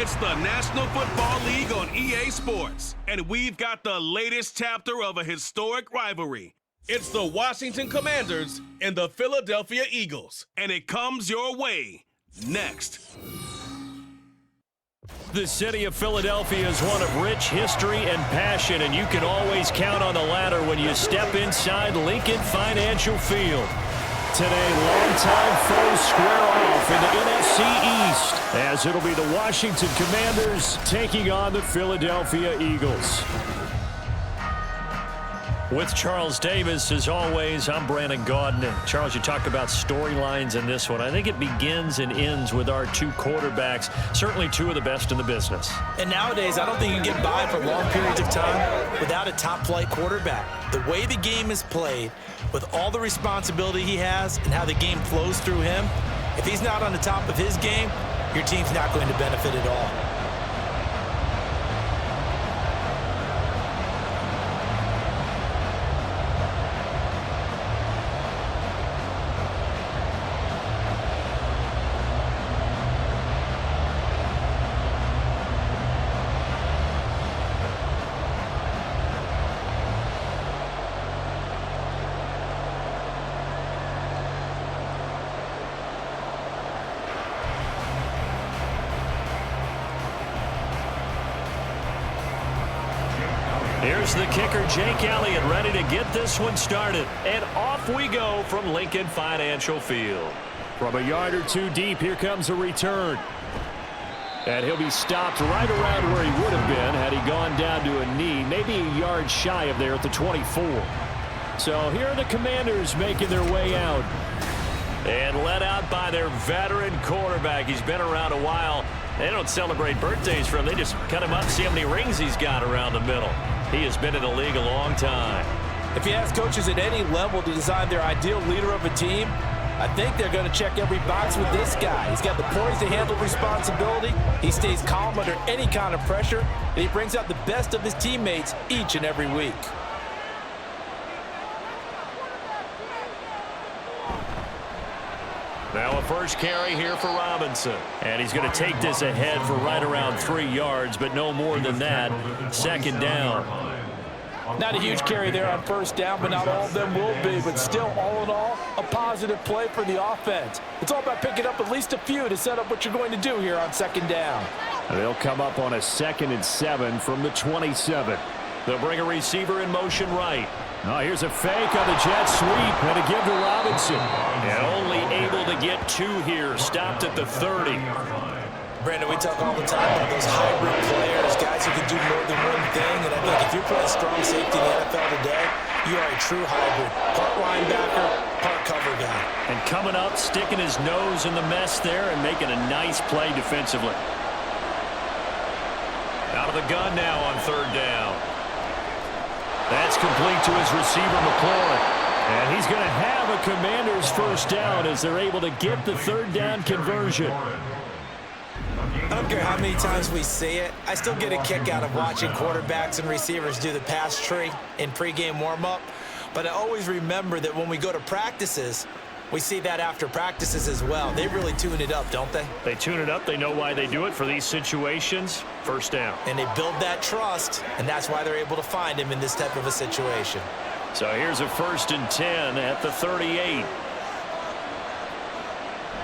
It's the National Football League on EA Sports, and we've got the latest chapter of a historic rivalry. It's the Washington Commanders and the Philadelphia Eagles, and it comes your way next. The city of Philadelphia is one of rich history and passion, and you can always count on the latter when you step inside Lincoln Financial Field. Today, longtime foes square off in the NFC East, as it'll be the Washington Commanders taking on the Philadelphia Eagles. With Charles Davis, as always, I'm Brandon Gaudin. And Charles, you talked about storylines in this one. I think it begins and ends with our two quarterbacks, certainly two of the best in the business. And nowadays, I don't think you can get by for long periods of time without a top-flight quarterback. The way the game is played, with all the responsibility he has and how the game flows through him, if he's not on the top of his game, your team's not going to benefit at all. Here's the kicker, Jake Elliott, ready to get this one started. And off we go from Lincoln Financial Field. From a yard or two deep, here comes a return. And he'll be stopped right around where he would have been had he gone down to a knee, maybe a yard shy of there at the 24. So here are the Commanders making their way out. And led out by their veteran quarterback. He's been around a while. They don't celebrate birthdays for him. They just cut him up and see how many rings he's got around the middle. He has been in the league a long time. If you ask coaches at any level to design their ideal leader of a team, I think they're going to check every box with this guy. He's got the poise to handle responsibility. He stays calm under any kind of pressure, and he brings out the best of his teammates each and every week. Now a first carry here for Robinson. And he's going to take this ahead for right around 3 yards, but no more than that. Second down. Not a huge carry there on first down, but not all of them will be. But still, all in all, a positive play for the offense. It's all about picking up at least a few to set up what you're going to do here on second down. They'll come up on a 2nd and 7 from the 27. They'll bring a receiver in motion right. Oh, here's a fake on the jet sweep, and a give to Robinson. And only able to get 2 here, stopped at the 30. Brandon, we talk all the time about those hybrid players, guys who can do more than one thing. And I think if you're playing strong safety in the NFL today, you are a true hybrid. Part linebacker, part cover guy. And coming up, sticking his nose in the mess there and making a nice play defensively. Out of the gun now on third down. That's complete to his receiver, McLaurin. And he's going to have a Commanders first down as they're able to get the third down conversion. I don't care how many times we see it. I still get a kick out of watching quarterbacks and receivers do the pass tree in pregame warm-up. But I always remember that when we go to practices, we see that after practices as well. They really tune it up, don't they? They tune it up. They know why they do it for these situations. First down. And they build that trust, and that's why they're able to find him in this type of a situation. So here's a 1st and 10 at the 38.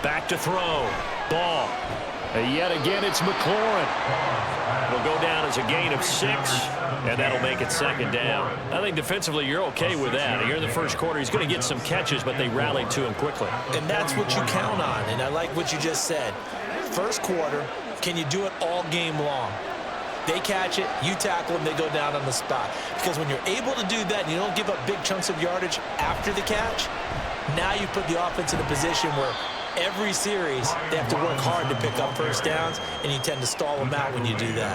Back to throw. Ball. And yet again, it's McLaurin. It'll go down as a gain of 6, and that'll make it second down. I think defensively you're okay with that. Here in the first quarter, he's going to get some catches, but they rallied to him quickly. And that's what you count on, and I like what you just said. First quarter, can you do it all game long? They catch it, you tackle them, they go down on the spot. Because when you're able to do that and you don't give up big chunks of yardage after the catch, now you put the offense in a position where every series, they have to work hard to pick up first downs, and you tend to stall them out when you do that.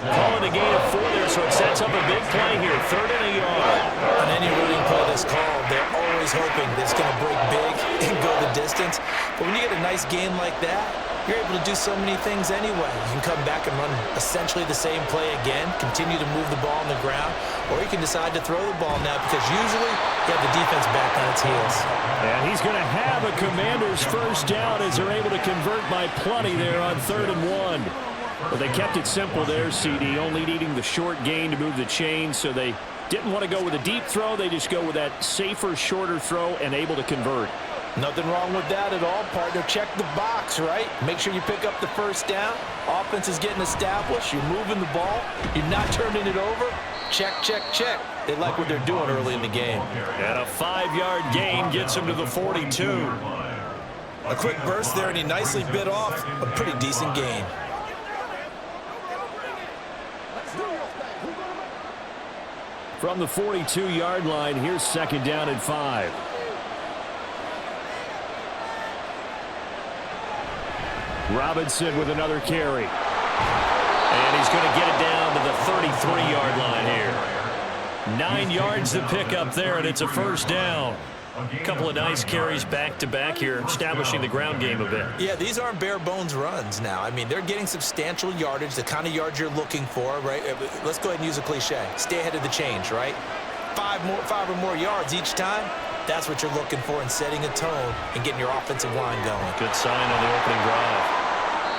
Calling a gain of 4 there, so it sets up a big play here. 3rd and a yard. On any running play that's called, they're always hoping that it's going to break big and go the distance. But when you get a nice gain like that, you're able to do so many things anyway. You can come back and run essentially the same play again, continue to move the ball on the ground, or you can decide to throw the ball now because usually you have the defense back on its heels. And he's going to have a Commanders first down as they're able to convert by plenty there on 3rd and 1. Well, they kept it simple there, CD, only needing the short gain to move the chains, so they didn't want to go with a deep throw. They just go with that safer, shorter throw and able to convert. Nothing wrong with that at all, partner. Check the box, right? Make sure you pick up the first down. Offense is getting established. You're moving the ball. You're not turning it over. Check, check, check. They like what they're doing early in the game. And a 5-yard gain gets him to the 42. A quick burst there, and he nicely bit off a pretty decent gain. From the 42-yard line, here's 2nd down and 5. Robinson with another carry. And he's going to get it down to the 33-yard line here. 9 yards to pick up there, and it's a first down. A couple of nice carries back-to-back here, establishing the ground game a bit. Yeah, these aren't bare-bones runs now. I mean, they're getting substantial yardage, the kind of yards you're looking for, right? Let's go ahead and use a cliche. Stay ahead of the change, right? 5 or more yards each time. That's what you're looking for in setting a tone and getting your offensive line going. Good sign on the opening drive.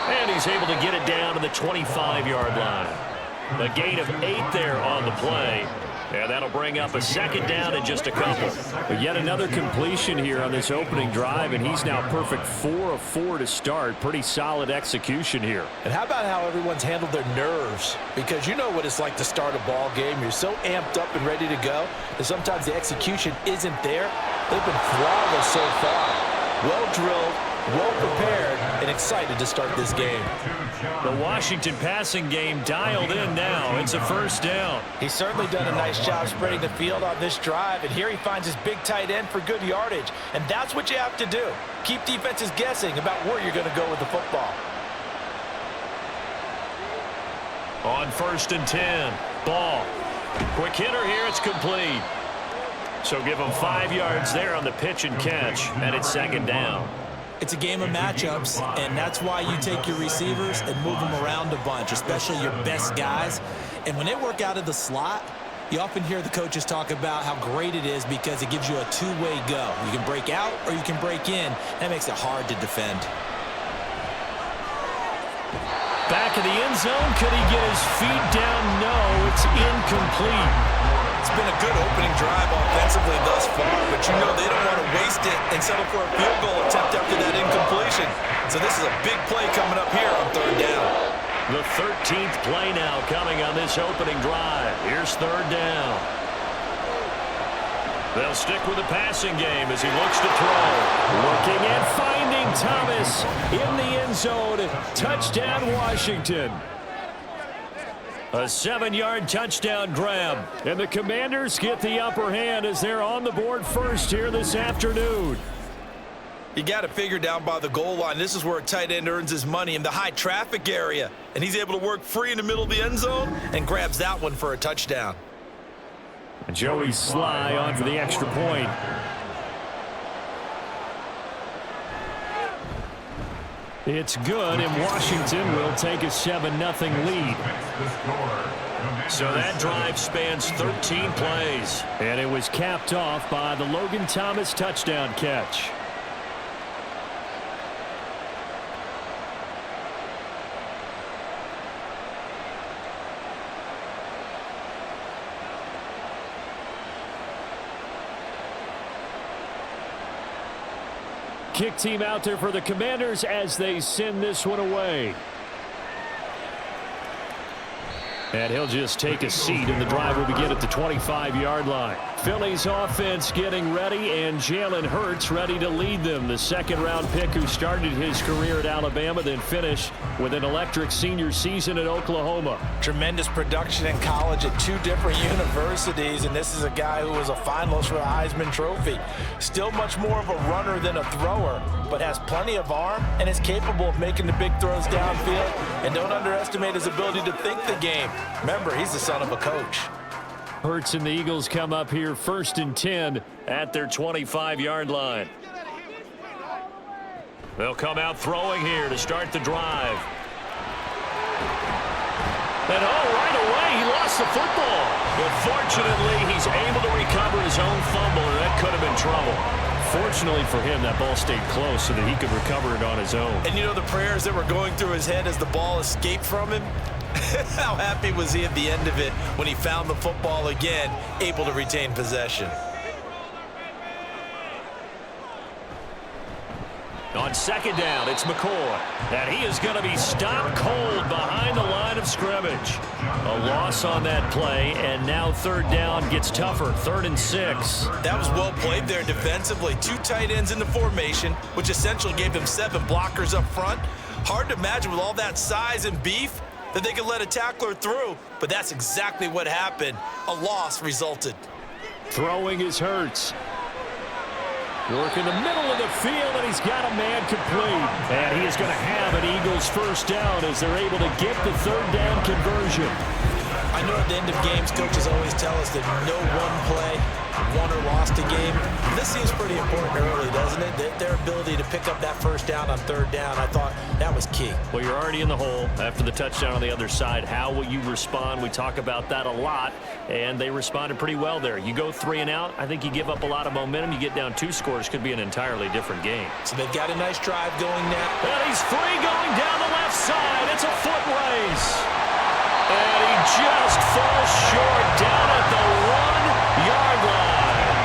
And he's able to get it down to the 25-yard line. The gain of 8 there on the play. And that'll bring up a 2nd down in just a couple. But yet another completion here on this opening drive, and he's now perfect 4 of 4 to start. Pretty solid execution here. And how about how everyone's handled their nerves? Because you know what it's like to start a ball game. You're so amped up and ready to go that sometimes the execution isn't there. They've been flawless so far. Well drilled, well prepared, and excited to start this game. The Washington passing game dialed in now. It's a first down. He's certainly done a nice job spreading the field on this drive, and here he finds his big tight end for good yardage. And that's what you have to do. Keep defenses guessing about where you're going to go with the football. On 1st and 10, ball. Quick hitter here, it's complete. So give him 5 yards there on the pitch and catch, and it's 2nd down. It's a game of matchups, and that's why you take your receivers and move them around a bunch, especially your best guys. And when they work out of the slot, you often hear the coaches talk about how great it is because it gives you a two-way go. You can break out or you can break in. That makes it hard to defend. Back in the end zone. Could he get his feet down? No, it's incomplete. It's been a good opening drive offensively thus far, but you know they don't want to waste it and settle for a field goal attempt after that incompletion. So this is a big play coming up here on 3rd down. The 13th play now coming on this opening drive. Here's 3rd down. They'll stick with the passing game as he looks to throw. Looking and finding Thomas in the end zone. Touchdown, Washington. A 7-yard touchdown grab. And the Commanders get the upper hand as they're on the board first here this afternoon. You got to figure down by the goal line. This is where a tight end earns his money in the high traffic area. And he's able to work free in the middle of the end zone and grabs that one for a touchdown. Joey Sly on for the extra point. It's good, and Washington will take a 7-0 lead. So that drive spans 13 plays. And it was capped off by the Logan Thomas touchdown catch. Kick team out there for the Commanders as they send this one away. And he'll just take a seat, and the drive will begin at the 25-yard line. Philly's offense getting ready, and Jalen Hurts ready to lead them. The second-round pick who started his career at Alabama, then finished with an electric senior season at Oklahoma. Tremendous production in college at 2 different universities, and this is a guy who was a finalist for the Heisman Trophy. Still much more of a runner than a thrower, but has plenty of arm and is capable of making the big throws downfield. And don't underestimate his ability to think the game. Remember, he's the son of a coach. Hurts and the Eagles come up here 1st and 10 at their 25-yard line. They'll come out throwing here to start the drive. And right away, he lost the football. But fortunately, he's able to recover his own fumble, and that could have been trouble. Fortunately for him, that ball stayed close so that he could recover it on his own. And you know the prayers that were going through his head as the ball escaped from him? How happy was he at the end of it when he found the football again, able to retain possession? On second down, it's McCoy. And he is going to be stopped cold behind the line of scrimmage. A loss on that play, and now third down gets tougher. 3rd and 6. That was well played there defensively. 2 tight ends in the formation, which essentially gave them 7 blockers up front. Hard to imagine with all that size and beef that they could let a tackler through, but that's exactly what happened. A loss resulted. Throwing is Hurts. Work in the middle of the field, and he's got a man complete. And he is going to have an Eagles first down as they're able to get the third down conversion. I know at the end of games, coaches always tell us that no one play won or lost a game. This seems pretty important early, doesn't it? Their ability to pick up that first down on third down, I thought that was key. Well, you're already in the hole after the touchdown on the other side. How will you respond? We talk about that a lot, and they responded pretty well there. You go 3 and out, I think you give up a lot of momentum. You get down 2 scores, could be an entirely different game. So they've got a nice drive going now. And he's free going down the left side. It's a foot race. And he just falls short down at the 1-yard line.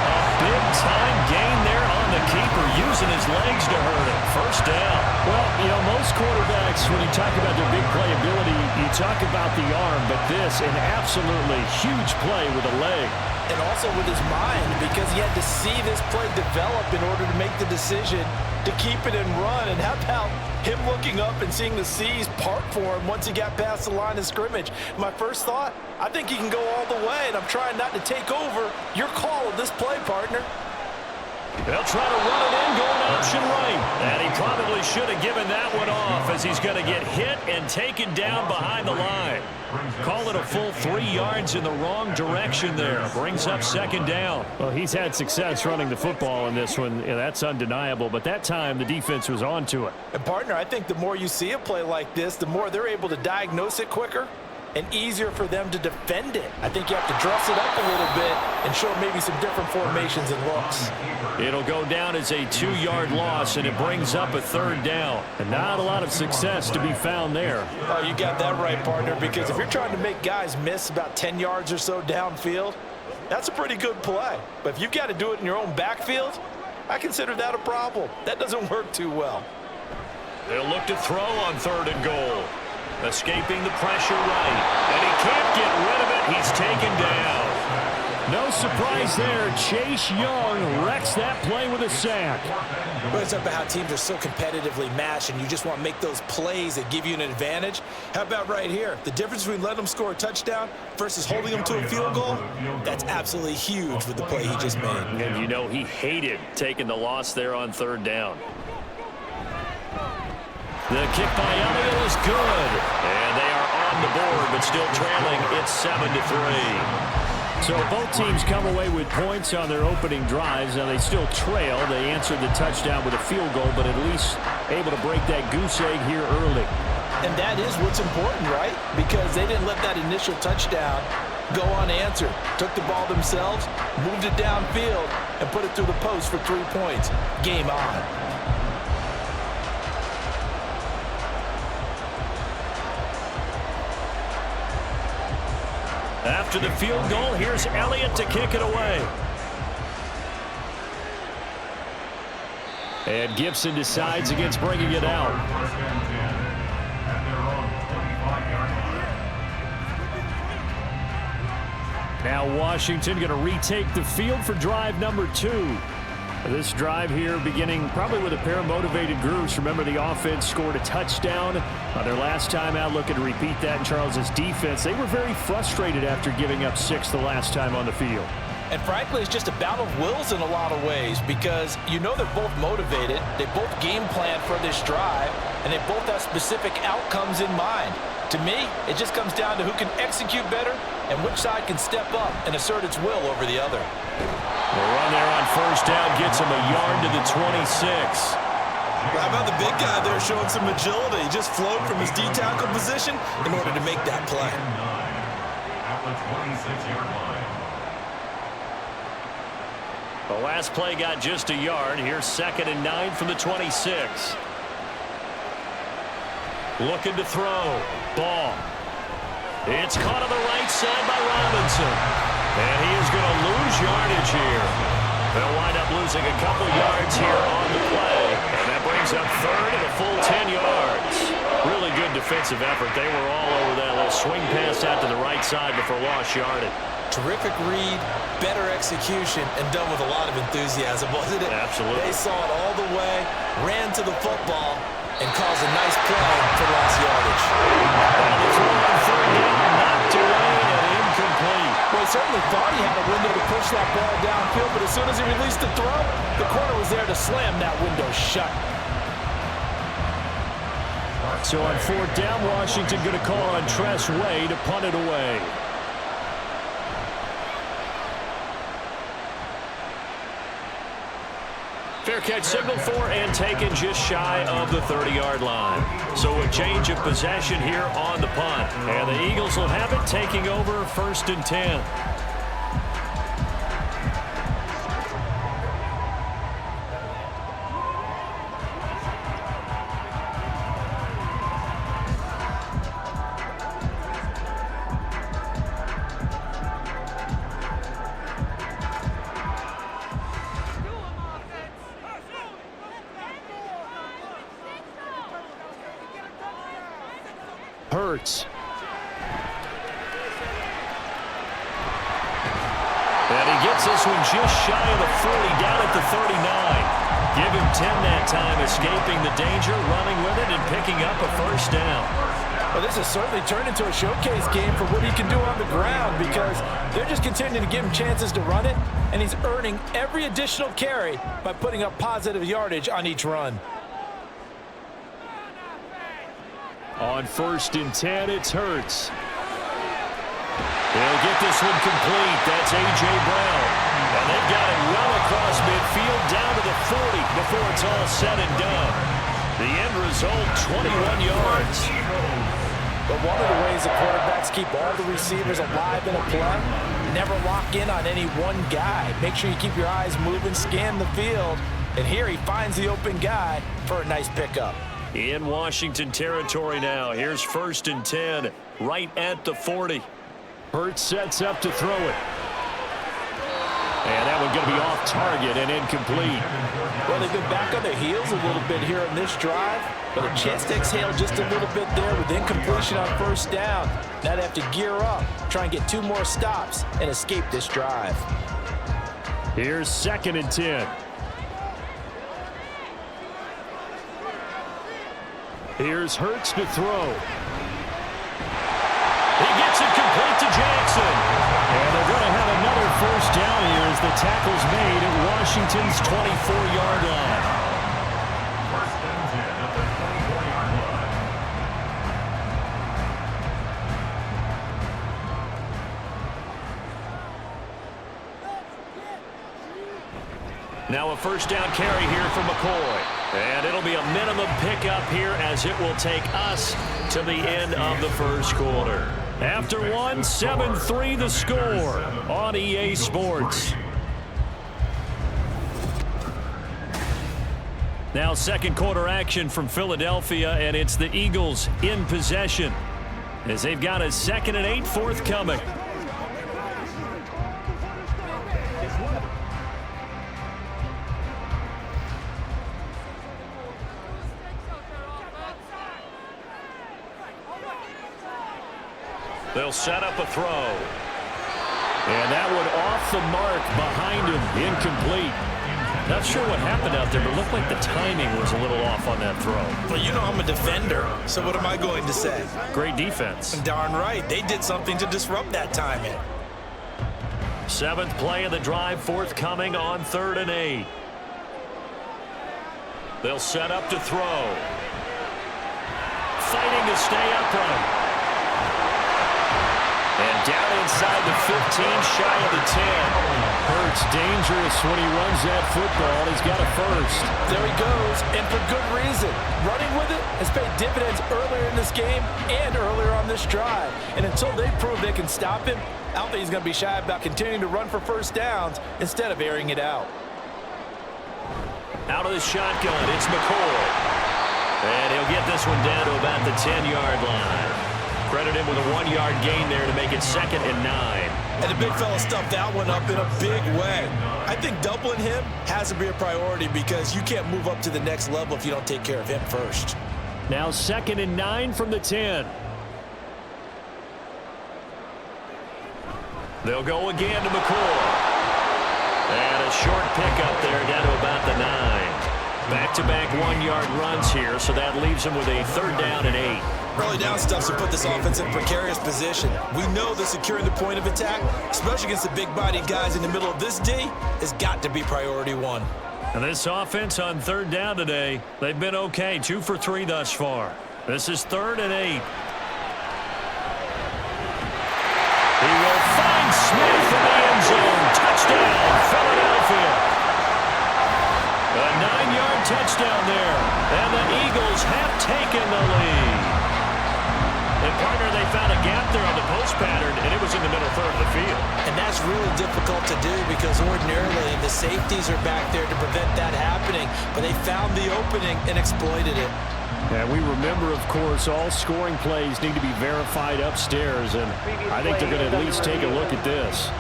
A big-time gain there on the keeper, using his legs to hurt him. First down. Well, you know, most quarterbacks, when you talk about their big playability, you talk about the arm, but this, an absolutely huge play with a leg. And also with his mind, because he had to see this play develop in order to make the decision to keep it and run. And how about him looking up and seeing the seas part for him once he got past the line of scrimmage? My first thought, I think he can go all the way, and I'm trying not to take over your call of this play, partner. They'll try to run it in, going option right. And he probably should have given that one off, as he's going to get hit and taken down behind the line. Call it a full 3 yards in the wrong direction there. Brings up second down. Well, he's had success running the football in this one. Yeah, that's undeniable. But that time, the defense was on to it. And, partner, I think the more you see a play like this, the more they're able to diagnose it quicker and easier for them to defend it. I think you have to dress it up a little bit and show maybe some different formations and looks. It'll go down as a 2-yard loss, and it brings up a third down. And not a lot of success to be found there. Oh, you got that right, partner, because if you're trying to make guys miss about 10 yards or so downfield, that's a pretty good play. But if you've got to do it in your own backfield, I consider that a problem. That doesn't work too well. They'll look to throw on 3rd and goal. Escaping the pressure right. And he can't get rid of it. He's taken down. No surprise there. Chase Young wrecks that play with a sack. Well, it's about how teams are so competitively matched, and you just want to make those plays that give you an advantage. How about right here? The difference between letting them score a touchdown versus holding them to a field goal, that's absolutely huge with the play he just made. And you know he hated taking the loss there on 3rd down. The kick by Elliott is good. And they are on the board, but still trailing. It's 7-3. So both teams come away with points on their opening drives. Now they still trail. They answered the touchdown with a field goal, but at least able to break that goose egg here early. And that is what's important, right? Because they didn't let that initial touchdown go unanswered. Took the ball themselves, moved it downfield, and put it through the post for 3 points. Game on. After the field goal, here's Elliott to kick it away. And Gibson decides against bringing it out. Now Washington going to retake the field for drive number 2. This drive here beginning probably with a pair of motivated groups. Remember, the offense scored a touchdown on their last time out. Looking to repeat that in Charles's defense. They were very frustrated after giving up 6 the last time on the field. And frankly, it's just a battle of wills in a lot of ways, because you know they're both motivated. They both game plan for this drive, and they both have specific outcomes in mind. To me, it just comes down to who can execute better and which side can step up and assert its will over the other. The run there on first down gets him a yard to the 26. How about the big guy there showing some agility? He just flowed from his D-tackle position in order to make that play. At the 26-yard line. The last play got just a yard. Here's 2nd and 9 from the 26. Looking to throw. Ball. It's caught on the right side by Robinson. And he is going to lose yardage here. They'll wind up losing a couple yards here on the play. And that brings up 3rd and a full 10 yards. Really good defensive effort. They were all over that little swing pass out to the right side before lost yardage. Terrific read, better execution, and done with a lot of enthusiasm, wasn't it? Absolutely. They saw it all the way, ran to the football, and caused a nice play for lost yardage. And the throw on 3rd down, knocked away and incomplete. Well, he certainly thought he had a window to push that ball downfield, but as soon as he released the throw, the corner was there to slam that window shut. So on 4th down, Washington going to call on Tress Way to punt it away. Fair catch signaled for and taken just shy of the 30-yard line. So a change of possession here on the punt. And the Eagles will have it, taking over 1st and 10. Hurts. And he gets this one just shy of the 40, down at the 39. Give him 10 that time, escaping the danger, running with it, and picking up a 1st down. Well, this has certainly turned into a showcase game for what he can do on the ground because they're just continuing to give him chances to run it, and he's earning every additional carry by putting up positive yardage on each run. On 1st and 10, it's Hurts. They'll get this one complete. That's A.J. Brown. And they've got it well across midfield down to the 40 before it's all said and done. The end result, 21 yards. But one of the ways the quarterbacks keep all the receivers alive in a play, never lock in on any one guy. Make sure you keep your eyes moving, scan the field. And here he finds the open guy for a nice pickup. In Washington territory now. Here's 1st and 10, right at the 40. Hurts sets up to throw it. And that one going to be off target and incomplete. Well, they've been back on their heels a little bit here in this drive, but a chance to exhale just a little bit there with incompletion on 1st down. Now they have to gear up, try and get 2 more stops, and escape this drive. Here's 2nd and 10. Here's Hurts to throw. He gets it complete to Jackson. And they're going to have another 1st down here as the tackle's made at Washington's 24-yard line. Now a 1st down carry here for McCoy. And it'll be a minimum pickup here as it will take us to the end of the 1st quarter. After one, 7-3 the score on EA Sports. Now 2nd quarter action from Philadelphia, and it's the Eagles in possession as they've got a 2nd and 8 forthcoming. They'll set up a throw. And that one off the mark behind him, incomplete. Not sure what happened out there, but it looked like the timing was a little off on that throw. Well, you know I'm a defender, so what am I going to say? Great defense. Darn right. They did something to disrupt that timing. 7th play of the drive forthcoming on 3rd and 8. They'll set up to throw. Fighting to stay upright. And Down inside the 15, shy of the 10. Hurts dangerous when he runs that football. He's got a first. There he goes, and for good reason. Running with it has paid dividends earlier in this game and earlier on this drive. And until they prove they can stop him, I don't think he's going to be shy about continuing to run for first downs instead of airing it out. Out of the shotgun, it's McCoy. And he'll get this one down to about the 10-yard line. Credit him with a 1-yard gain there to make it 2nd and 9. And the big fella stuffed that one up in a big way. I think doubling him has to be a priority because you can't move up to the next level if you don't take care of him first. Now 2nd and 9 from the 10. They'll go again to McCoy. And a short pickup there down to about the 9. Back-to-back 1-yard runs here, so that leaves them with a 3rd down and 8. Early down stuffs to put this offense in precarious position. We know that securing the point of attack, especially against the big-bodied guys in the middle of this D, has got to be priority 1. And this offense on 3rd down today, they've been okay, 2 for 3 thus far. This is 3rd and 8. He will find Smith in the end zone. Touchdown, Philadelphia. A 9-yard touchdown there. And the Eagles have taken the lead. And, partner, they found a gap there on the post pattern, and it was in the middle third of the field. And that's really difficult to do because ordinarily the safeties are back there to prevent that happening. But they found the opening and exploited it. And we remember, of course, all scoring plays need to be verified upstairs, and I think they're going to at least take a look at this.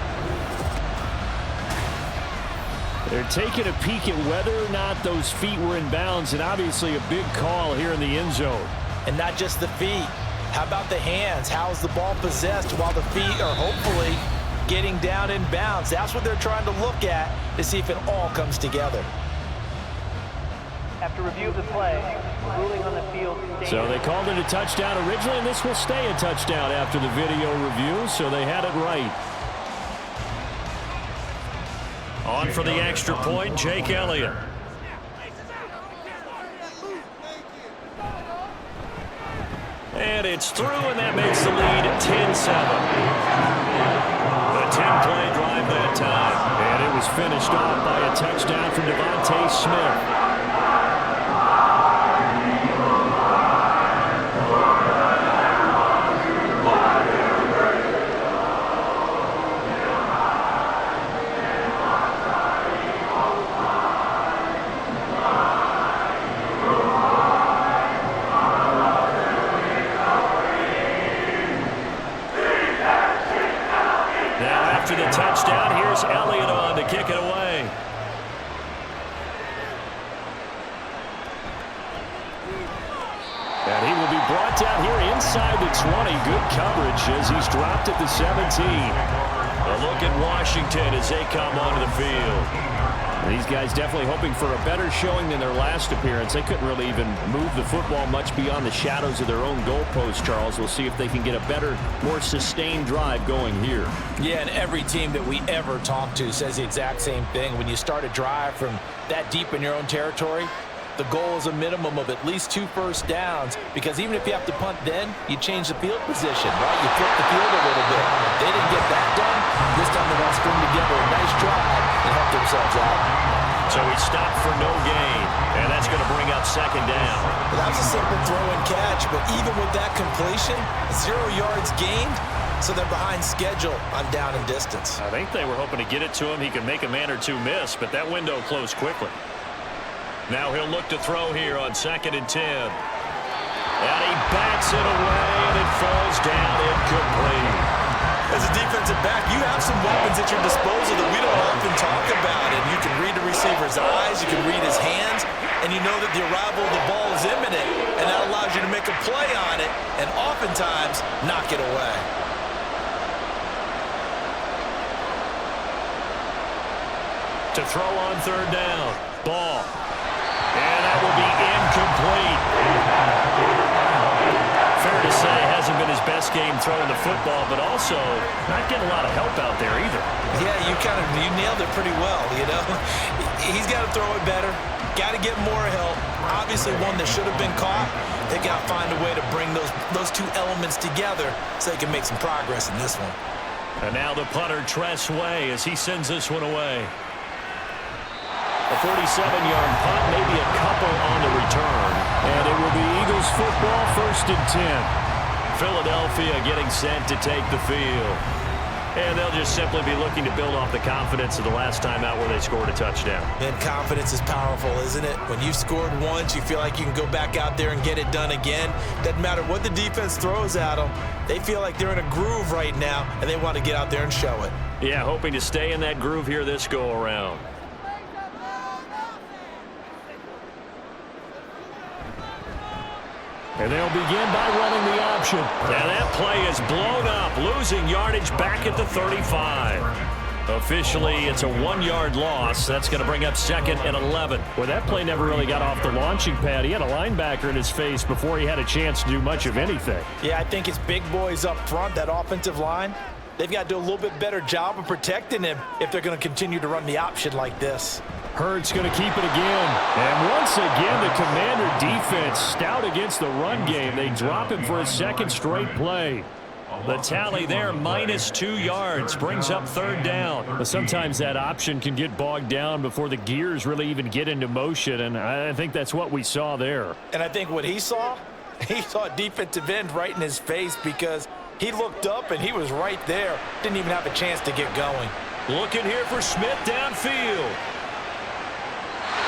They're taking a peek at whether or not those feet were in bounds, and obviously a big call here in the end zone. And not just the feet. How about the hands? How is the ball possessed while the feet are hopefully getting down in bounds? That's what they're trying to look at to see if it all comes together. After review of the play, ruling on the field. So they called it a touchdown originally, and this will stay a touchdown after the video review, so they had it right. On for the extra point, Jake Elliott. And it's through, and that makes the lead 10-7. A 10-play drive that time. And it was finished off by a touchdown from Devontae Smith. Touchdown. Here's Elliott on to kick it away. And he will be brought down here inside the 20. Good coverage as he's dropped at the 17. A look at Washington as they come onto the field. These guys definitely hoping for a better showing than their last appearance. They couldn't really even move the football much beyond the shadows of their own goalpost, Charles. We'll see if they can get a better, more sustained drive going here. Yeah, and every team that we ever talk to says the exact same thing. When you start a drive from that deep in your own territory, the goal is a minimum of at least 2 first downs, because even if you have to punt then, you change the field position, right? You flip the field a little bit. They didn't get that done. This time they want to string together a nice drive and help themselves out. So he stopped for no gain, and that's going to bring up 2nd down. Well, that was a simple throw and catch, but even with that completion, 0 yards gained, so they're behind schedule on down and distance. I think they were hoping to get it to him. He could make a man or two miss, but that window closed quickly. Now he'll look to throw here on 2nd and 10. And he backs it away, and it falls down incomplete. As a defensive back, you have some weapons at your disposal that we don't often talk about. And you can read the receiver's eyes, you can read his hands, and you know that the arrival of the ball is imminent, and that allows you to make a play on it and oftentimes knock it away. To throw on 3rd down. Ball. And that will be incomplete. Fair to say, hasn't been his best game throwing the football, but also not getting a lot of help out there either. Yeah, you nailed it pretty well, you know. He's got to throw it better. Got to get more help. Obviously one that should have been caught. They got to find a way to bring those two elements together so they can make some progress in this one. And now the punter, Tress Way, as he sends this one away. A 47-yard punt, maybe a couple on the return. And it will be Eagles football, 1st and 10. Philadelphia getting set to take the field. And they'll just simply be looking to build off the confidence of the last time out where they scored a touchdown. And confidence is powerful, isn't it? When you've scored once, you feel like you can go back out there and get it done again. Doesn't matter what the defense throws at them. They feel like they're in a groove right now, and they want to get out there and show it. Yeah, hoping to stay in that groove here this go-around. And they'll begin by running the option. And that play is blown up, losing yardage back at the 35. Officially, it's a 1-yard loss. That's going to bring up 2nd and 11. Well, that play never really got off the launching pad. He had a linebacker in his face before he had a chance to do much of anything. Yeah, I think it's big boys up front, that offensive line. They've got to do a little bit better job of protecting him if they're going to continue to run the option like this. Hurts going to keep it again. And once again, the Commander defense stout against the run game. They drop him for a 2nd straight play. The tally there, -2 yards, brings up 3rd down. But sometimes that option can get bogged down before the gears really even get into motion, and I think that's what we saw there. And I think what he saw a defensive end right in his face because he looked up and he was right there. Didn't even have a chance to get going. Looking here for Smith downfield.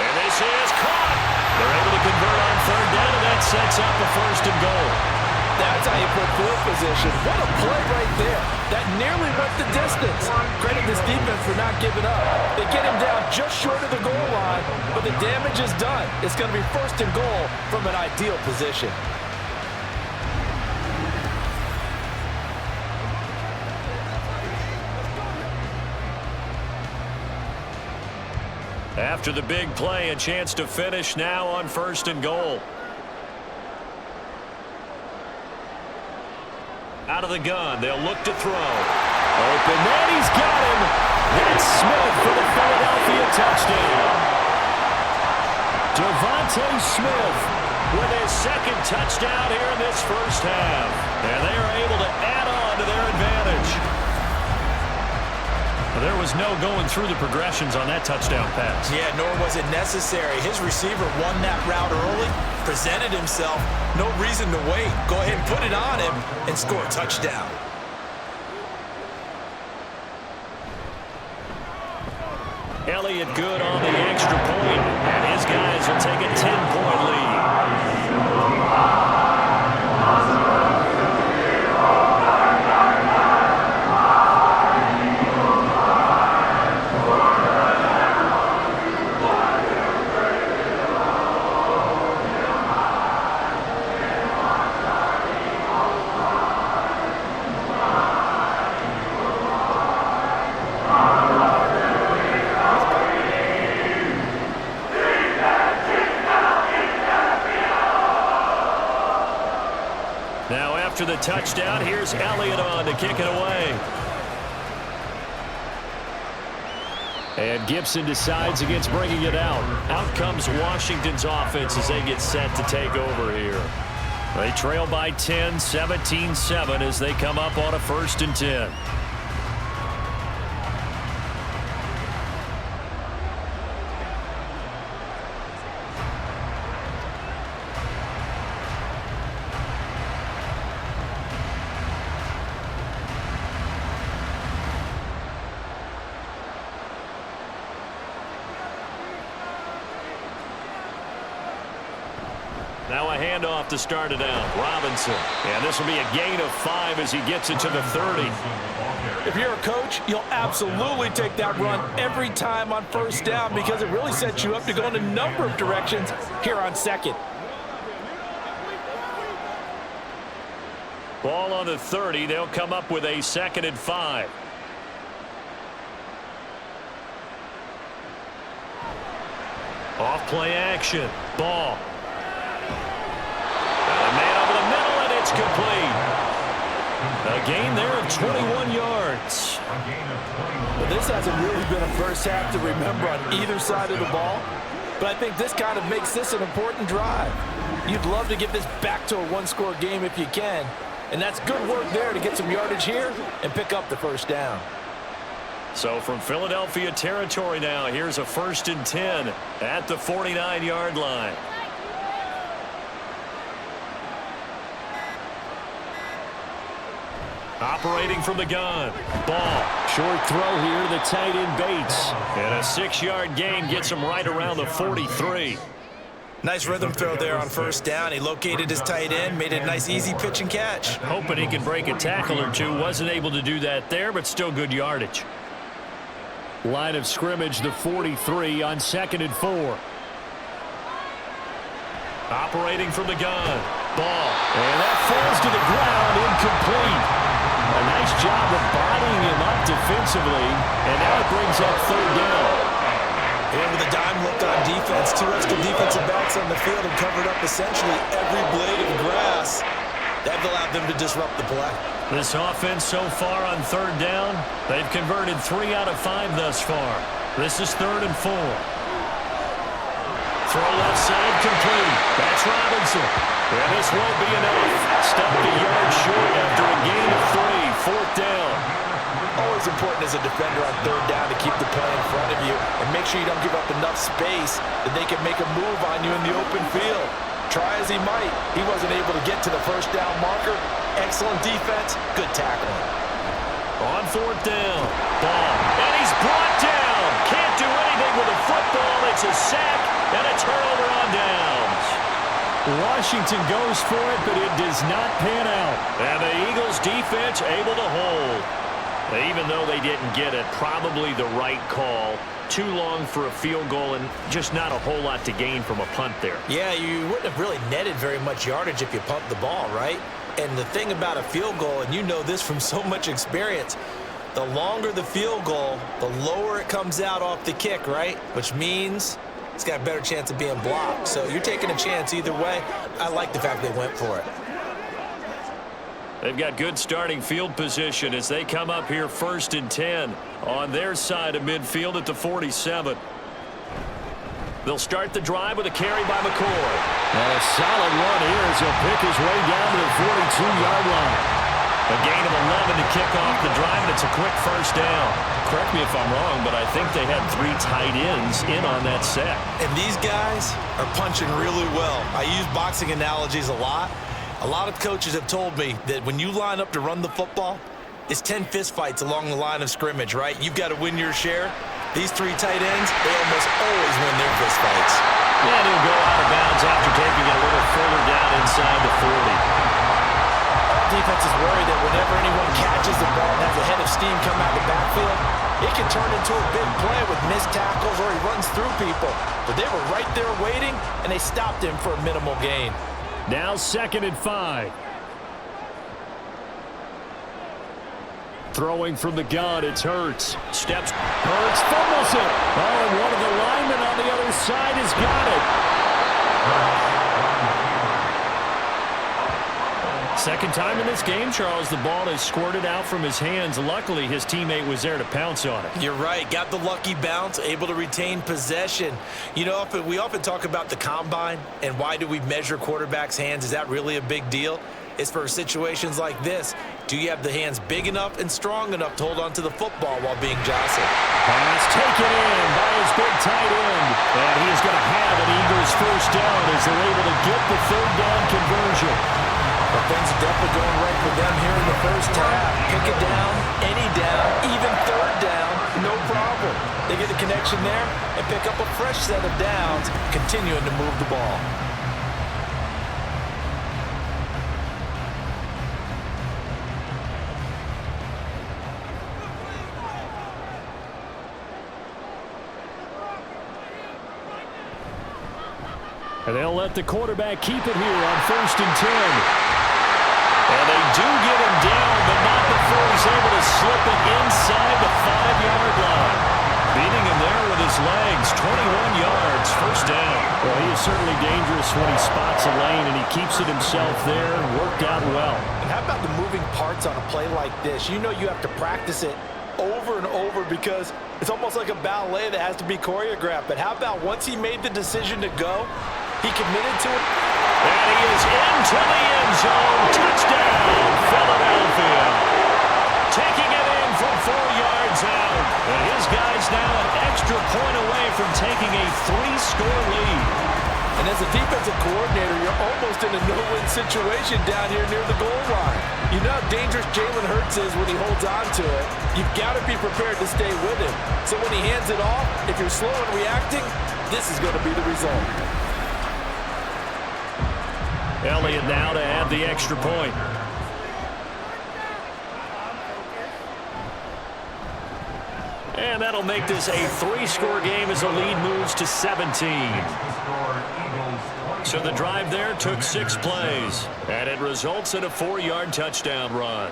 And this is caught. They're able to convert on 3rd down, and that sets up a 1st and goal. That's how you put field position. What a play right there. That nearly went the distance. Credit this defense for not giving up. They get him down just short of the goal line, but the damage is done. It's going to be 1st and goal from an ideal position. After the big play, a chance to finish now on 1st and goal. Out of the gun, they'll look to throw. Open man, he's got him. That's Smith for the Philadelphia touchdown. Devontae Smith with his 2nd touchdown here in this 1st half. And they are able to add on to their advantage. There was no going through the progressions on that touchdown pass. Yeah, nor was it necessary. His receiver won that route early, presented himself. No reason to wait. Go ahead and put it on him and score a touchdown. Elliott good on the extra point, and his guys will take a 10-point lead. After the touchdown, here's Elliott on to kick it away. And Gibson decides against bringing it out. Out comes Washington's offense as they get set to take over here. They trail by 10, 17-7 as they come up on a 1st and 10. Now a handoff to start it out. Robinson. And this will be a gain of 5 as he gets it to the 30. If you're a coach, you'll absolutely take that run every time on 1st down because it really sets you up to go in a number of directions here on 2nd. Ball on the 30. They'll come up with a 2nd and 5. Off play action. Ball. A man over the middle, and it's complete. A gain there of 21 yards. Well, this hasn't really been a 1st half to remember on either side of the ball, but I think this kind of makes this an important drive. You'd love to get this back to a 1-score game if you can, And that's good work there to get some yardage here and pick up the first down. So from Philadelphia territory now, here's a 1st and 10 at the 49-yard line. Operating from the gun. Ball. Short throw here to the tight end Bates. And a 6-yard gain gets him right around the 43. Nice rhythm throw there on first down. He located his tight end, made it a nice, easy pitch and catch. Hoping he could break a tackle or two. Wasn't able to do that there, but still good yardage. Line of scrimmage, the 43 on 2nd and 4. Operating from the gun. Ball. And that falls to the ground, incomplete. A nice job of bodying him up defensively, and now it brings up 3rd down. And with a dime look on defense, 2 extra defensive backs on the field and covered up essentially every blade of grass. That allowed them to disrupt the play. This offense so far on 3rd down, they've converted 3 out of 5 thus far. This is 3rd and 4. Throw left side complete. That's Robinson. And this won't be enough. Stuffed a yard short after a gain of 3. 4th down. Always important as a defender on 3rd down to keep the play in front of you and make sure you don't give up enough space that they can make a move on you in the open field. Try as he might, he wasn't able to get to the 1st down marker. Excellent defense, good tackling. On 4th down, ball, and he's brought down. Can't do anything with a football. It's a sack and a turnover on downs. Washington goes for it, but it does not pan out. And the Eagles defense able to hold. Even though they didn't get it, probably the right call. Too long for a field goal and just not a whole lot to gain from a punt there. Yeah, you wouldn't have really netted very much yardage if you pumped the ball, right? And the thing about a field goal, and you know this from so much experience, the longer the field goal, the lower it comes out off the kick, right? Which means it's got a better chance of being blocked. So you're taking a chance either way. I like the fact they went for it. They've got good starting field position as they come up here 1st and 10 on their side of midfield at the 47. They'll start the drive with a carry by McCoy. And a solid run here as he'll pick his way down to the 42-yard line. A gain of 11 to kick off the drive, and it's a quick 1st down. Correct me if I'm wrong, but I think they had 3 tight ends in on that set. And these guys are punching really well. I use boxing analogies a lot. A lot of coaches have told me that when you line up to run the football, it's 10 fistfights along the line of scrimmage, right? You've got to win your share. These 3 tight ends, they almost always win their fistfights. And he'll go out of bounds after taking it a little further down inside the 40. Defenses worry that whenever anyone catches the ball and has a head of steam come out of the backfield, it can turn into a big play with missed tackles or he runs through people. But they were right there waiting, and they stopped him for a minimal gain. Now 2nd and 5. Throwing from the gun, it's Hurts. Steps. Hurts fumbles it. Oh, and one of the linemen on the other side has got it. Second time in this game, Charles, the ball has squirted out from his hands. Luckily, his teammate was there to pounce on it. You're right. Got the lucky bounce, able to retain possession. You know, we often talk about the combine and why do we measure quarterbacks' hands. Is that really a big deal? It's for situations like this. Do you have the hands big enough and strong enough to hold on to the football while being jostled? Pass taken in by his big tight end. And he's going to have an Eagles 1st down as they're able to get the 3rd down conversion. Well, things are definitely going right for them here in the 1st half. Pick it down, any down, even 3rd down, no problem. They get a connection there and pick up a fresh set of downs, continuing to move the ball. And they'll let the quarterback keep it here on 1st and 10. And they do get him down, but not before he's able to slip it inside the 5-yard line. Beating him there with his legs, 21 yards, 1st down. Well, he is certainly dangerous when he spots a lane, and he keeps it himself there. Worked out well. And how about the moving parts on a play like this? You know you have to practice it over and over because it's almost like a ballet that has to be choreographed. But how about once he made the decision to go, he committed to it? And he is into the end zone. Touchdown, Philadelphia. Taking it in from 4 yards out. And his guy's now an extra point away from taking a 3-score lead. And as a defensive coordinator, you're almost in a no-win situation down here near the goal line. You know how dangerous Jalen Hurts is when he holds on to it. You've got to be prepared to stay with him. So when he hands it off, if you're slow in reacting, this is going to be the result. Elliott now to add the extra point. And that'll make this a 3-score game as the lead moves to 17. So the drive there took 6 plays, and it results in a 4-yard touchdown run.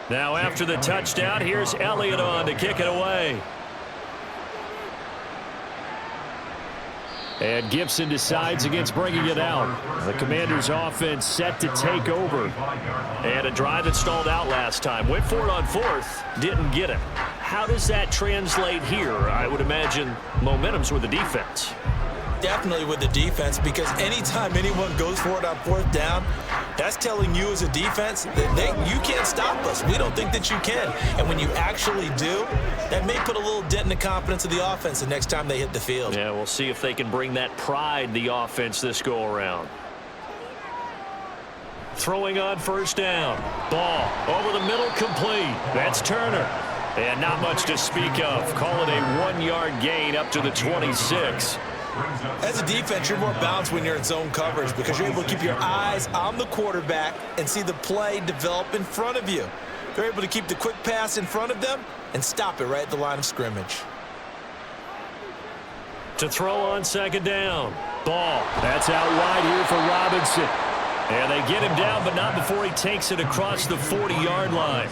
Now after the touchdown, here's Elliott on to kick it away. And Gibson decides against bringing it out. The Commanders' offense set to take over. And a drive that stalled out last time. Went for it on 4th, didn't get it. How does that translate here? I would imagine momentum's with the defense. Definitely with the defense, because anytime anyone goes for it on 4th down, that's telling you as a defense that you can't stop us. We don't think that you can. And when you actually do, that may put a little dent in the confidence of the offense the next time they hit the field. Yeah, we'll see if they can bring that pride, the offense, this go-around. Throwing on 1st down. Ball over the middle, complete. That's Turner. And not much to speak of. Call it a 1-yard gain up to the 26. As a defense, you're more balanced when you're in zone coverage because you're able to keep your eyes on the quarterback and see the play develop in front of you. They're able to keep the quick pass in front of them and stop it right at the line of scrimmage. To throw on 2nd down. Ball. That's out wide here for Robinson. And they get him down, but not before he takes it across the 40-yard line.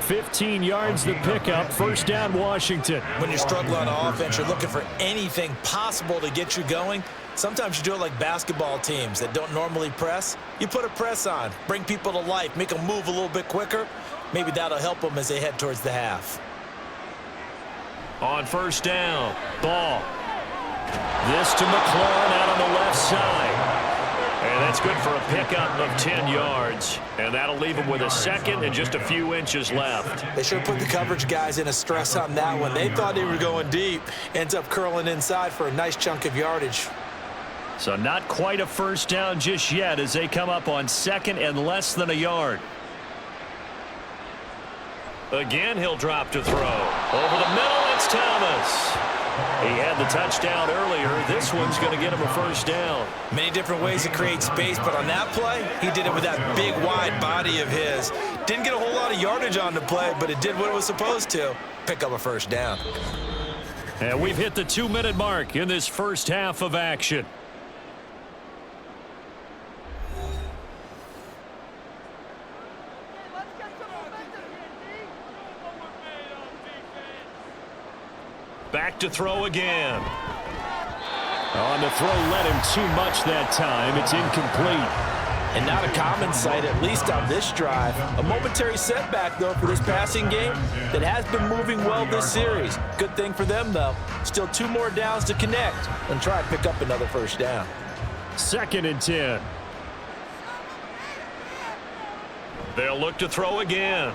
15 yards the pickup. 1st down, Washington. When you're struggling on offense, you're looking for anything possible to get you going. Sometimes you do it like basketball teams that don't normally press. You put a press on, bring people to life, make them move a little bit quicker. Maybe that'll help them as they head towards the half. On 1st down, Ball. This to McLaurin out on the left side. And that's good for a pickup of 10 yards. And that'll leave him with a 2nd and just a few inches left. They sure put the coverage guys in a stress on that one. They thought they were going deep. Ends up curling inside for a nice chunk of yardage. So not quite a 1st down just yet as they come up on 2nd and less than a yard. Again, he'll drop to throw. Over the middle, it's Thomas. He had the touchdown earlier. This one's going to get him a 1st down. Many different ways to create space, but on that play, he did it with that big, wide body of his. Didn't get a whole lot of yardage on the play, but it did what it was supposed to. Pick up a 1st down. And we've hit the 2-minute mark in this first half of action. Back to throw again. On the throw, led him too much that time. It's incomplete. And not a common sight, at least on this drive. A momentary setback, though, for this passing game that has been moving well this series. Good thing for them, though. Still 2 more downs to connect and try and pick up another 1st down. 2nd and 10. They'll look to throw again.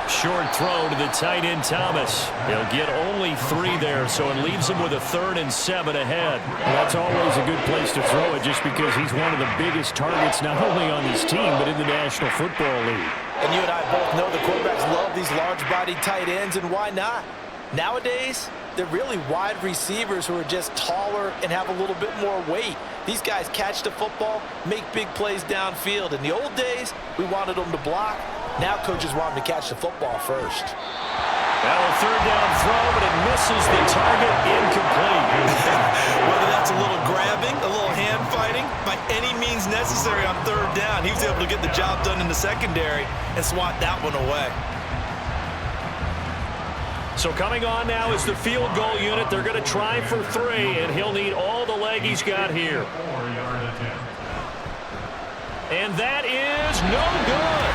Short throw to the tight end, Thomas. He'll get only 3 there, so it leaves him with a 3rd and 7 ahead. Well, that's always a good place to throw it just because he's one of the biggest targets not only on his team but in the National Football League. And you and I both know the quarterbacks love these large-bodied tight ends, and why not? Nowadays, they're really wide receivers who are just taller and have a little bit more weight. These guys catch the football, make big plays downfield. In the old days, we wanted them to block. Now coaches want them to catch the football first. Now a 3rd down throw, but it misses the target, incomplete. Whether that's a little grabbing, a little hand fighting, by any means necessary on 3rd down, he was able to get the job done in the secondary and swat that one away. So coming on now is the field goal unit. They're going to try for 3, and he'll need all the leg he's got here. And that is no good.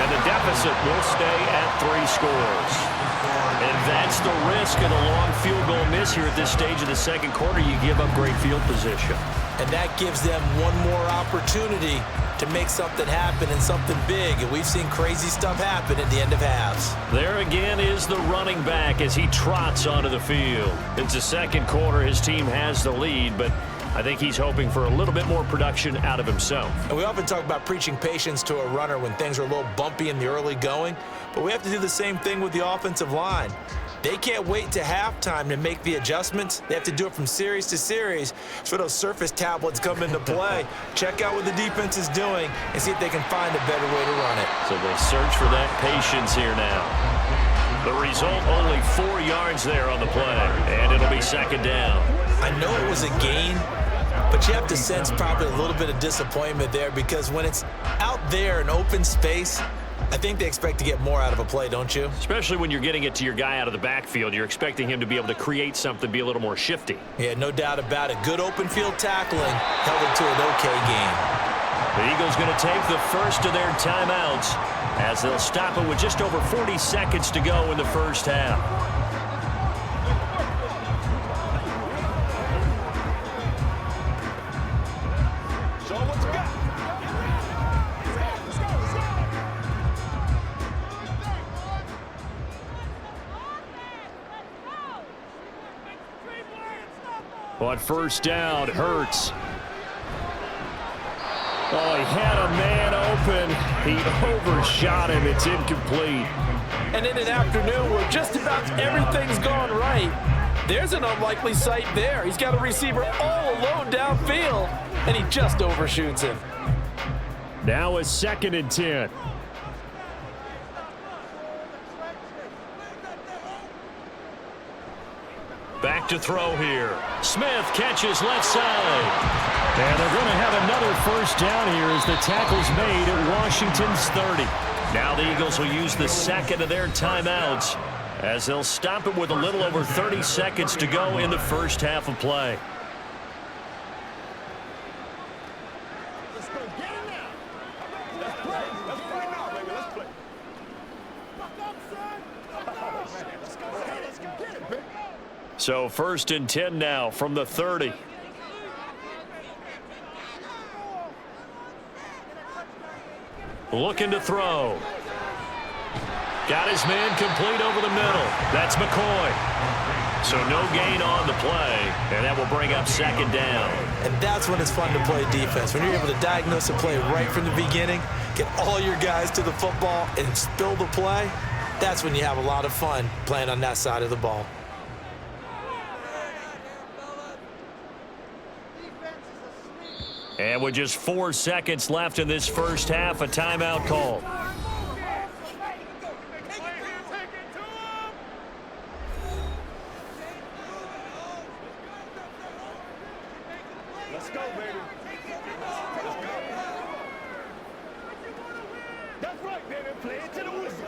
And the deficit will stay at 3 scores. And that's the risk of the long field goal miss here at this stage of the second quarter. You give up great field position. And that gives them one more opportunity to make something happen and something big. And we've seen crazy stuff happen at the end of halves. There again is the running back as he trots onto the field. It's the second quarter. His team has the lead, but I think he's hoping for a little bit more production out of himself. And we often talk about preaching patience to a runner when things are a little bumpy in the early going, but we have to do the same thing with the offensive line. They can't wait to halftime to make the adjustments. They have to do it from series to series. So those surface tablets come into play. Check out what the defense is doing and see if they can find a better way to run it. So they search for that patience here now. The result, only 4 yards there on the play, and it'll be second down. I know it was a gain, but you have to sense probably a little bit of disappointment there because when it's out there in open space, I think they expect to get more out of a play, don't you? Especially when you're getting it to your guy out of the backfield. You're expecting him to be able to create something, be a little more shifty. Yeah, no doubt about it. Good open field tackling held it to an okay game. The Eagles going to take the first of their timeouts as they'll stop it with just over 40 seconds to go in the first half. On first down, Hurts. Oh, he had a man open. He overshot him. It's incomplete. And in an afternoon where just about everything's gone right, there's an unlikely sight there. He's got a receiver all alone downfield, and he just overshoots him. Now a 2nd and 10. Back to throw here. Smith catches left side. And they're going to have another first down here as the tackle's made at Washington's 30. Now the Eagles will use the second of their timeouts as they'll stop it with a little over 30 seconds to go in the first half of play. Let's go. Get it now. Let's play. Let's play now, baby. Let's play. Fuck up, son. Oh, man. Let's go. Let's go. Get it, baby. So 1st and 10 now from the 30. Looking to throw. Got his man complete over the middle. That's McCoy. So no gain on the play, and that will bring up second down. And that's when it's fun to play defense. When you're able to diagnose a play right from the beginning, get all your guys to the football and spill the play, that's when you have a lot of fun playing on that side of the ball. And with just 4 seconds left in this first half, a timeout call. Let's go, baby. Let's go. That's right, baby. Play it to the whistle.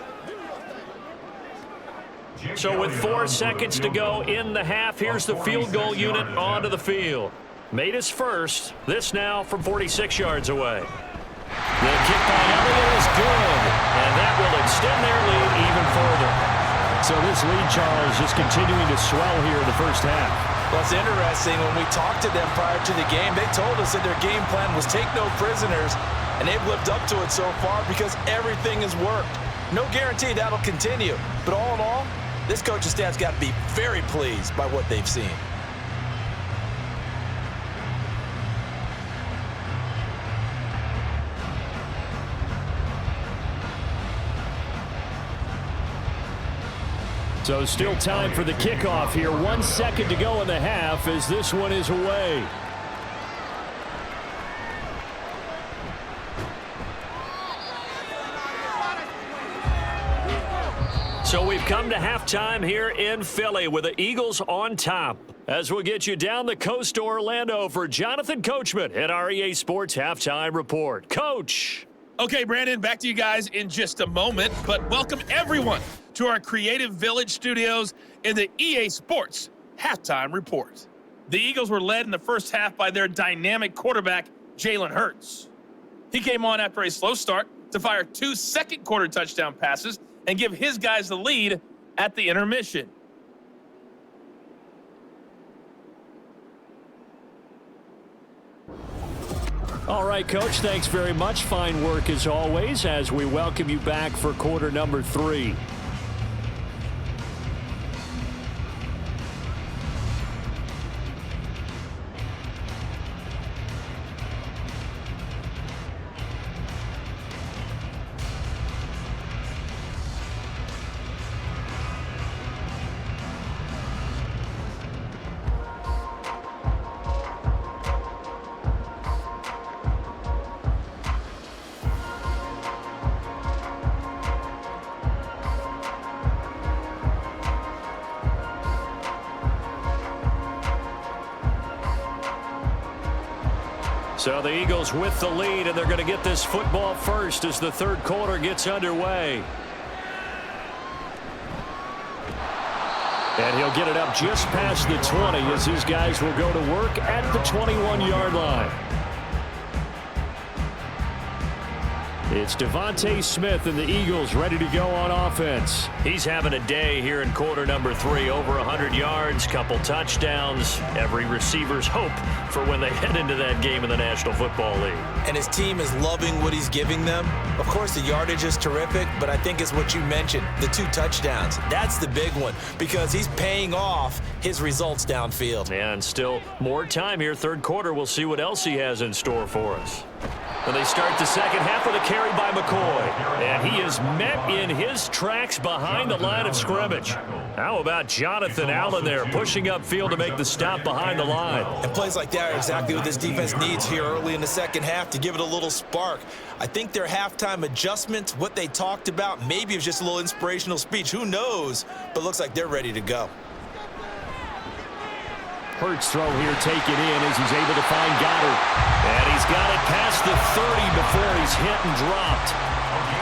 So with 4 seconds to go in the half, here's the field goal unit onto the field. Made his first. This now from 46 yards away. The kick by Elliott is good, and that will extend their lead even further. So this lead, Charles, just continuing to swell here in the first half. Well, it's interesting. When we talked to them prior to the game, they told us that their game plan was take no prisoners, and they've lived up to it so far because everything has worked. No guarantee that'll continue, but all in all, this coaching staff's got to be very pleased by what they've seen. So still time for the kickoff here. 1 second to go in the half as this one is away. So we've come to halftime here in Philly with the Eagles on top. As we'll get you down the coast to Orlando for Jonathan Coachman at our EA Sports Halftime Report. Coach. Okay, Brandon, back to you guys in just a moment, but welcome everyone to our Creative Village studios in the EA Sports Halftime Report. The Eagles were led in the first half by their dynamic quarterback, Jalen Hurts. He came on after a slow start to fire 2 second-quarter touchdown passes and give his guys the lead at the intermission. All right, Coach, thanks very much. Fine work as always as we welcome you back for quarter number 3. So the Eagles with the lead, and they're going to get this football first as the third quarter gets underway. And he'll get it up just past the 20 as his guys will go to work at the 21-yard line. It's Devontae Smith and the Eagles ready to go on offense. He's having a day here in quarter number 3. Over 100 yards, couple touchdowns. Every receiver's hope for when they head into that game in the National Football League. And his team is loving what he's giving them. Of course, the yardage is terrific, but I think it's what you mentioned, the 2 touchdowns. That's the big one because he's paying off his results downfield. And still more time here. Third quarter, we'll see what else he has in store for us. And they start the second half with a carry by McCoy. And he is met in his tracks behind the line of scrimmage. How about Jonathan Allen there pushing upfield to make the stop behind the line? And plays like that are exactly what this defense needs here early in the second half to give it a little spark. I think their halftime adjustments, what they talked about, maybe it was just a little inspirational speech. Who knows? But looks like they're ready to go. Hurts throw here taken in as he's able to find Goddard. And he's got it past the 30 before he's hit and dropped.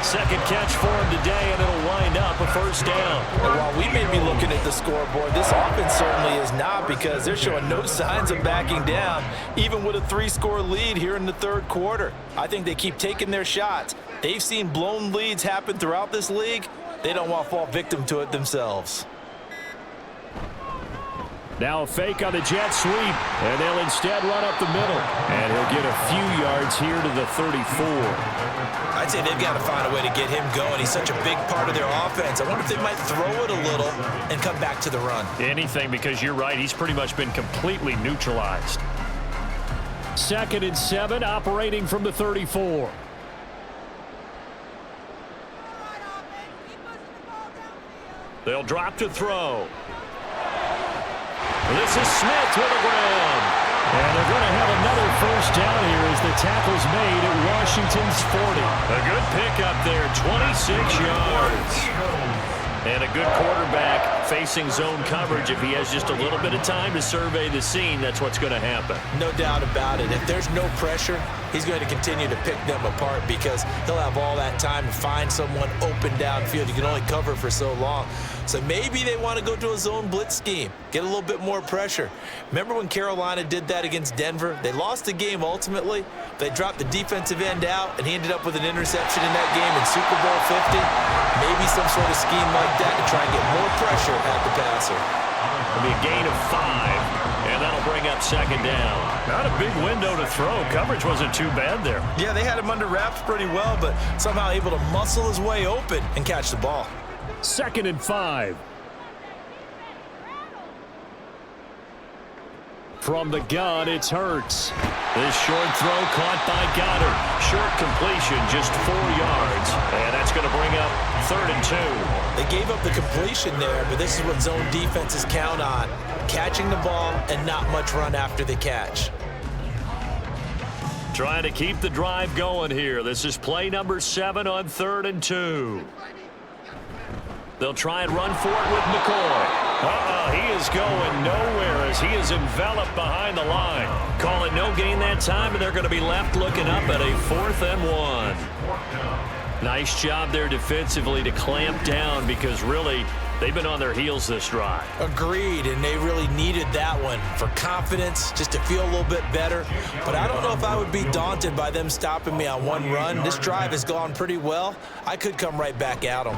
Second catch for him today, and it'll wind up a first down. And while we may be looking at the scoreboard, this offense certainly is not because they're showing no signs of backing down, even with a 3-score lead here in the third quarter. I think they keep taking their shots. They've seen blown leads happen throughout this league. They don't want to fall victim to it themselves. Now a fake on the jet sweep, and they'll instead run up the middle. And he'll get a few yards here to the 34. I'd say they've got to find a way to get him going. He's such a big part of their offense. I wonder if they might throw it a little and come back to the run. Anything, because you're right, he's pretty much been completely neutralized. 2nd and 7, operating from the 34. They'll drop to throw. This is Smith to the ground. And they're going to have another first down here as the tackle's made at Washington's 40. A good pickup there, 26 yards. And a good quarterback facing zone coverage. If he has just a little bit of time to survey the scene, that's what's going to happen. No doubt about it. If there's no pressure, he's going to continue to pick them apart because he'll have all that time to find someone open downfield. You can only cover for so long. So maybe they want to go to a zone blitz scheme, get a little bit more pressure. Remember when Carolina did that against Denver? They lost the game ultimately. They dropped the defensive end out, and he ended up with an interception in that game in Super Bowl 50. Maybe some sort of scheme like that to try and get more pressure at the passer. It'll be a gain of 5, and that'll bring up second down. Not a big window to throw. Coverage wasn't too bad there. Yeah, they had him under wraps pretty well, but somehow able to muscle his way open and catch the ball. 2nd and 5. From the gun, it's Hurts. This short throw caught by Goddard. Short completion, just 4 yards. And that's going to bring up 3rd and 2. They gave up the completion there, but this is what zone defenses count on. Catching the ball and not much run after the catch. Trying to keep the drive going here. This is play number 7 on 3rd and 2. They'll try and run for it with McCoy. He is going nowhere as he is enveloped behind the line. Call it no gain that time, and they're going to be left looking up at a 4th and 1. Nice job there defensively to clamp down because really They've been on their heels this drive. Agreed, and they really needed that one for confidence, just to feel a little bit better. But I don't know if I would be daunted by them stopping me on one run. This drive has gone pretty well. I could come right back at them.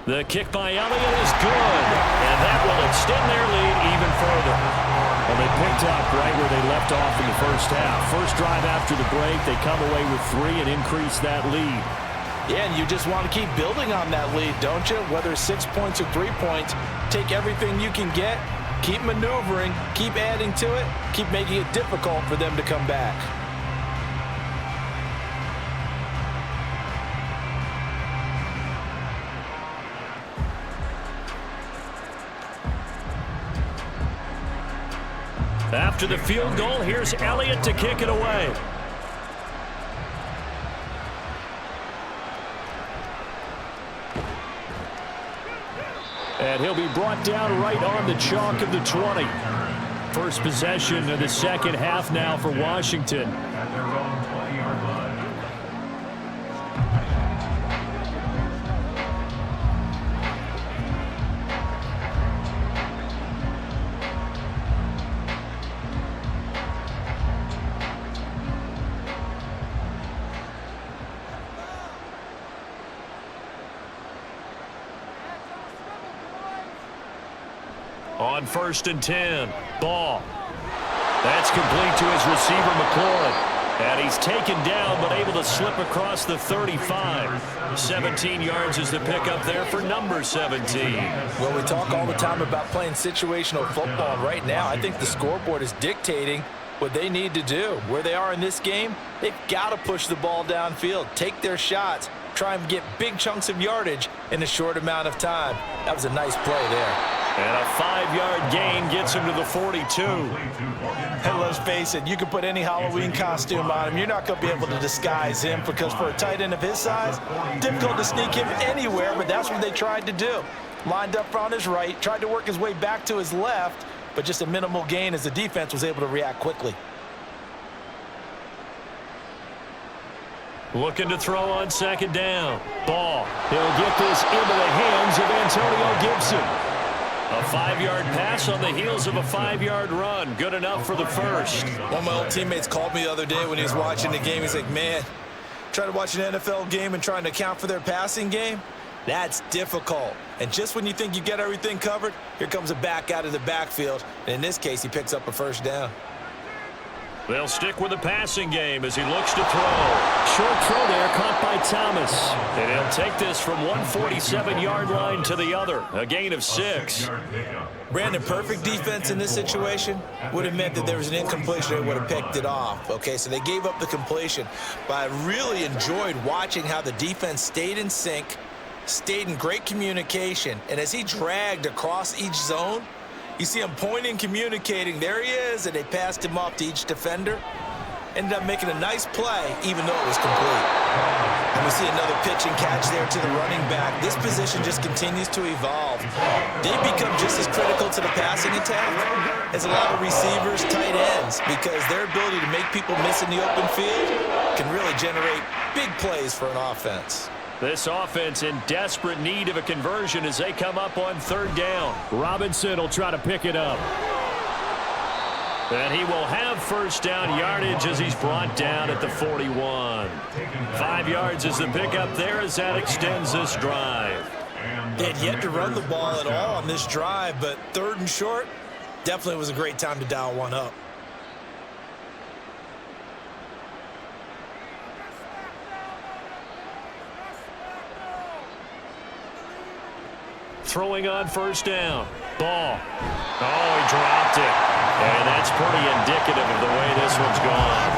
The kick by Elliott is good, and that will extend their lead even further. Well, they picked up right where they left off in the first half. First drive after the break, they come away with 3 and increase that lead. Yeah, and you just want to keep building on that lead, don't you? Whether it's 6 points or 3 points, take everything you can get, keep maneuvering, keep adding to it, keep making it difficult for them to come back. After the field goal, here's Elliott to kick it away. And he'll be brought down right on the chalk of the 20. First possession of the second half now for Washington. On 1st and 10, ball. That's complete to his receiver, McLaurin. And he's taken down, but able to slip across the 35. 17 yards is the pickup there for number 17. Well, we talk all the time about playing situational football. Right now, I think the scoreboard is dictating what they need to do. Where they are in this game, they've got to push the ball downfield, take their shots, try and get big chunks of yardage in a short amount of time. That was a nice play there. And a 5-yard gain gets him to the 42. And let's face it, you can put any Halloween costume on him. You're not going to be able to disguise him because for a tight end of his size, difficult to sneak him anywhere, but that's what they tried to do. Lined up on his right, tried to work his way back to his left, but just a minimal gain as the defense was able to react quickly. Looking to throw on 2nd down. Ball. He'll get this into the hands of Antonio Gibson. A 5-yard pass on the heels of a 5-yard run. Good enough for the first. One of my old teammates called me the other day when he was watching the game. He's like, man, trying to watch an NFL game and trying to account for their passing game, that's difficult. And just when you think you get everything covered, here comes a back out of the backfield. And in this case, he picks up a 1st down. They'll stick with the passing game as he looks to throw. Short throw there, caught by Thomas. And he'll take this from 147-yard line to the other. A gain of 6. Brandon, perfect defense in this situation would have meant that there was an incompletion. They would have picked it off. Okay, so they gave up the completion. But I really enjoyed watching how the defense stayed in sync, stayed in great communication. And as he dragged across each zone, you see him pointing, communicating. There he is, and they passed him off to each defender. Ended up making a nice play, even though it was complete. And we see another pitch and catch there to the running back. This position just continues to evolve. They become just as critical to the passing attack as a lot of receivers, tight ends, because their ability to make people miss in the open field can really generate big plays for an offense. This offense in desperate need of a conversion as they come up on 3rd down. Robinson will try to pick it up. And he will have 1st down yardage as he's brought down at the 41. 5 yards is the pickup there as that extends this drive. They had yet to run the ball at all on this drive, but 3rd and short definitely was a great time to dial one up. Throwing on 1st down. Ball. Oh, he dropped it. And that's pretty indicative of the way this one's gone.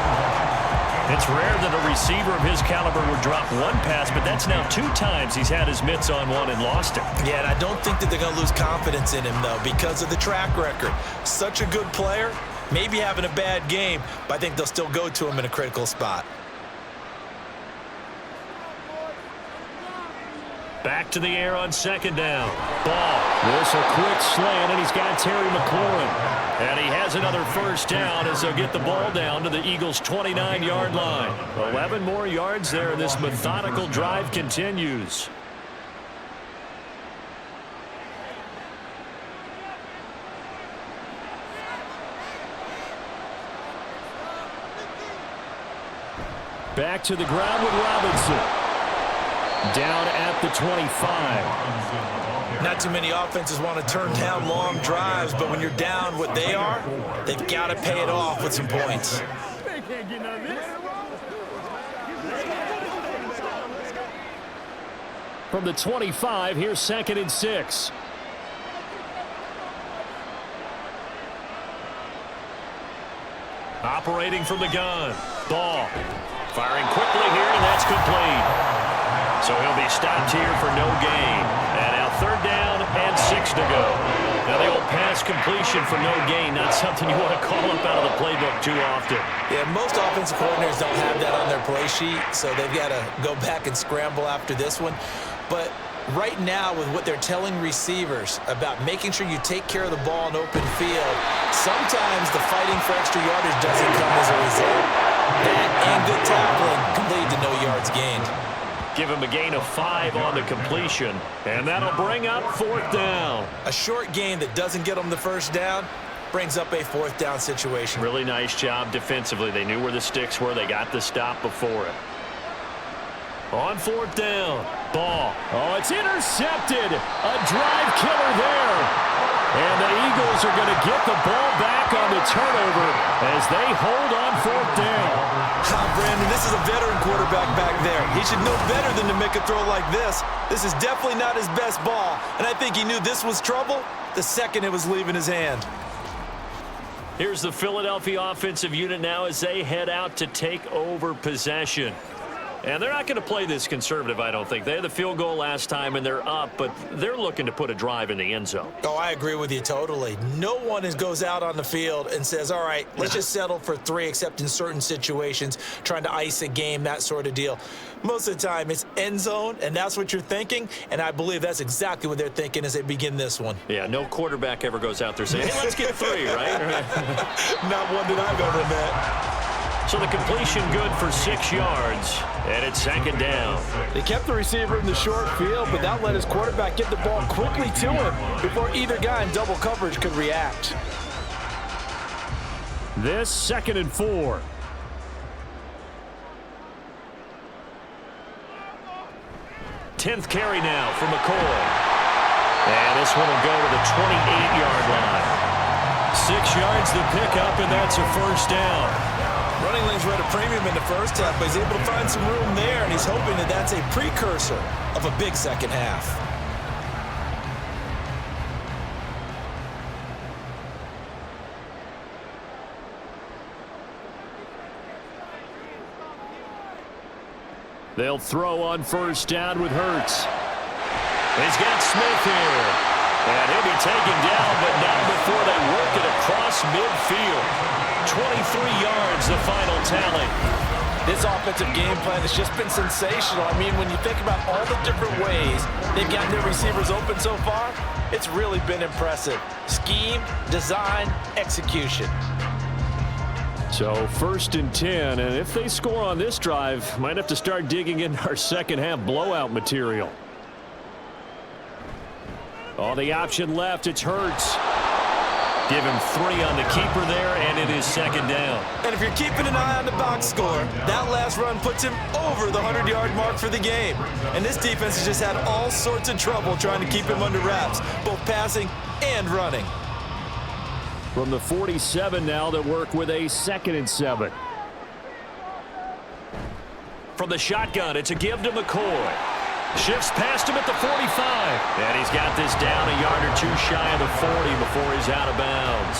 It's rare that a receiver of his caliber would drop one pass, but that's now 2 times he's had his mitts on one and lost it. Yeah, and I don't think that they're going to lose confidence in him, though, because of the track record. Such a good player, maybe having a bad game, but I think they'll still go to him in a critical spot. Back to the air on 2nd down. Ball. This a quick slant, and he's got Terry McLaurin. And he has another 1st down as they'll get the ball down to the Eagles' 29-yard line. 11 more yards there, and this methodical drive continues. Back to the ground with Robinson. Down at the 25. Not too many offenses want to turn down long drives, but when you're down what they are, they've got to pay it off with some points. They can't get none of this. From the 25, here's 2nd and 6. Operating from the gun. Ball. Firing quickly here, and that's complete. So he'll be stopped here for no gain. And now 3rd down and 6 to go. Now the old pass completion for no gain, not something you want to call up out of the playbook too often. Yeah, most offensive coordinators don't have that on their play sheet, so they've got to go back and scramble after this one. But right now, with what they're telling receivers about making sure you take care of the ball in open field, sometimes the fighting for extra yardage doesn't come as a result. That and good tackling can lead to no yards gained. Give him a gain of 5 on the completion, and that'll bring up 4th down. A short gain that doesn't get them the 1st down brings up a 4th down situation. Really nice job defensively. They knew where the sticks were. They got the stop before it. On 4th down. Ball. Oh, it's intercepted. A drive killer there. And the Eagles are going to get the ball back on the turnover as they hold on 4th down. Brandon, this is a veteran quarterback back there. He should know better than to make a throw like this. This is definitely not his best ball, and I think he knew this was trouble the second it was leaving his hand. Here's the Philadelphia offensive unit now as they head out to take over possession. And they're not going to play this conservative, I don't think. They had the field goal last time, and they're up, but they're looking to put a drive in the end zone. Oh, I agree with you totally. No one goes out on the field and says, all right, let's just settle for 3, except in certain situations, trying to ice a game, that sort of deal. Most of the time, it's end zone, and that's what you're thinking, and I believe that's exactly what they're thinking as they begin this one. Yeah, no quarterback ever goes out there saying, hey, let's get 3, right? Not one that I've ever met. So the completion good for 6 yards, and it's 2nd down. They kept the receiver in the short field, but that let his quarterback get the ball quickly to him before either guy in double coverage could react. This 2nd and 4. Tenth carry now for McCoy. And this one will go to the 28-yard line. 6 yards the pickup, and that's a 1st down. Running lanes were at a premium in the 1st half, but he's able to find some room there, and he's hoping that that's a precursor of a big 2nd half. They'll throw on 1st down with Hurts. He's got Smith here. And he'll be taken down, but not before they work it across midfield. 23 yards, the final tally. This offensive game plan has just been sensational. I mean, when you think about all the different ways they've gotten their receivers open so far, it's really been impressive. Scheme, design, execution. So 1st and 10, and if they score on this drive, might have to start digging in our 2nd half blowout material. On the option left, it's Hurts. Give him 3 on the keeper there, and it is 2nd down. And if you're keeping an eye on the box score, that last run puts him over the 100-yard mark for the game. And this defense has just had all sorts of trouble trying to keep him under wraps, both passing and running. From the 47 now, they work with a 2nd and 7. From the shotgun, it's a give to McCoy. Shifts past him at the 45. And he's got this down a yard or 2 shy of the 40 before he's out of bounds.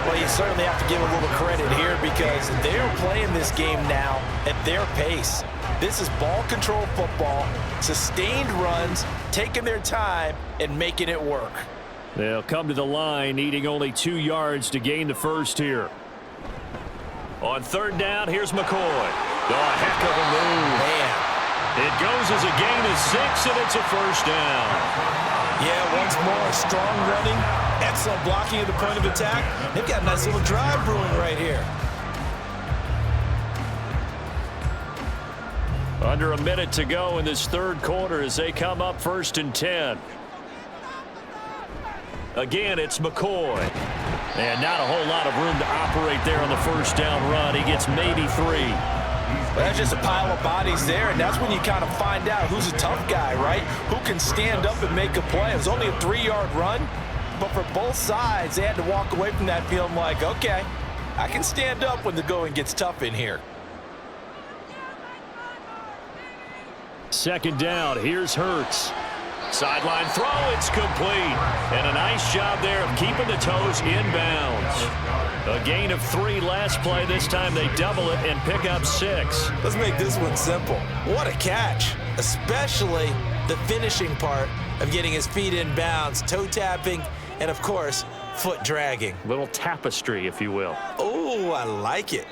Well, you certainly have to give a little credit here because they're playing this game now at their pace. This is ball control football, sustained runs, taking their time and making it work. They'll come to the line, needing only 2 yards to gain the 1st here. On 3rd down, here's McCoy. Oh, a heck of a move. Man. It goes as a gain of 6, and it's a 1st down. Yeah, once more, strong running, excellent blocking at the point of attack. They've got a nice little drive brewing right here. Under a minute to go in this 3rd quarter as they come up 1st and 10. Again, it's McCoy. And not a whole lot of room to operate there on the 1st down run. He gets maybe 3. Well, that's just a pile of bodies there, and that's when you kind of find out who's a tough guy, right? Who can stand up and make a play. It was only a 3-yard run, but for both sides, they had to walk away from that feeling like, okay, I can stand up when the going gets tough in here. Second down, here's Hurts. Sideline throw, it's complete. And a nice job there of keeping the toes inbounds. A gain of 3 last play. This time they double it and pick up 6. Let's make this one simple. What a catch, especially the finishing part of getting his feet in bounds, toe tapping, and of course, foot dragging. Little tapestry, if you will. Oh, I like it.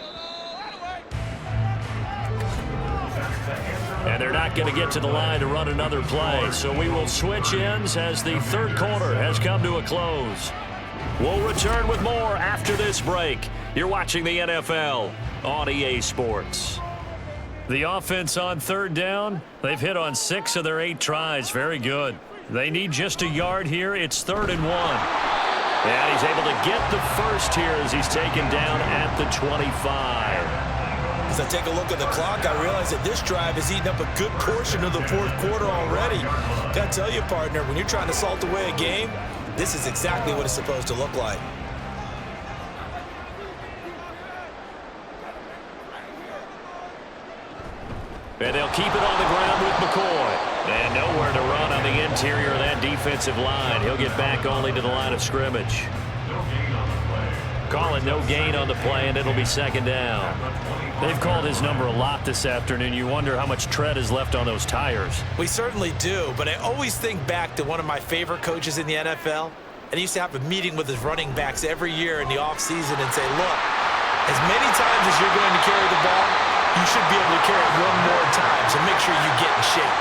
And they're not going to get to the line to run another play, so we will switch ends as the third quarter has come to a close. We'll return with more after this break. You're watching the NFL on EA Sports. The offense on third down, they've hit on 6 of their 8 tries. Very good. They need just a yard here. It's 3rd and 1. And he's able to get the first here as he's taken down at the 25. As I take a look at the clock, I realize that this drive has eaten up a good portion of the fourth quarter already. Got to tell you, partner, when you're trying to salt away a game, this is exactly what it's supposed to look like. And they'll keep it on the ground with McCoy. And nowhere to run on the interior of that defensive line. He'll get back only to the line of scrimmage. Call it no gain on the play, and it'll be 2nd down. They've called his number a lot this afternoon. You wonder how much tread is left on those tires. We certainly do, but I always think back to one of my favorite coaches in the NFL. And he used to have a meeting with his running backs every year in the offseason and say, look, as many times as you're going to carry the ball, you should be able to carry it 1 more time, so make sure you get in shape.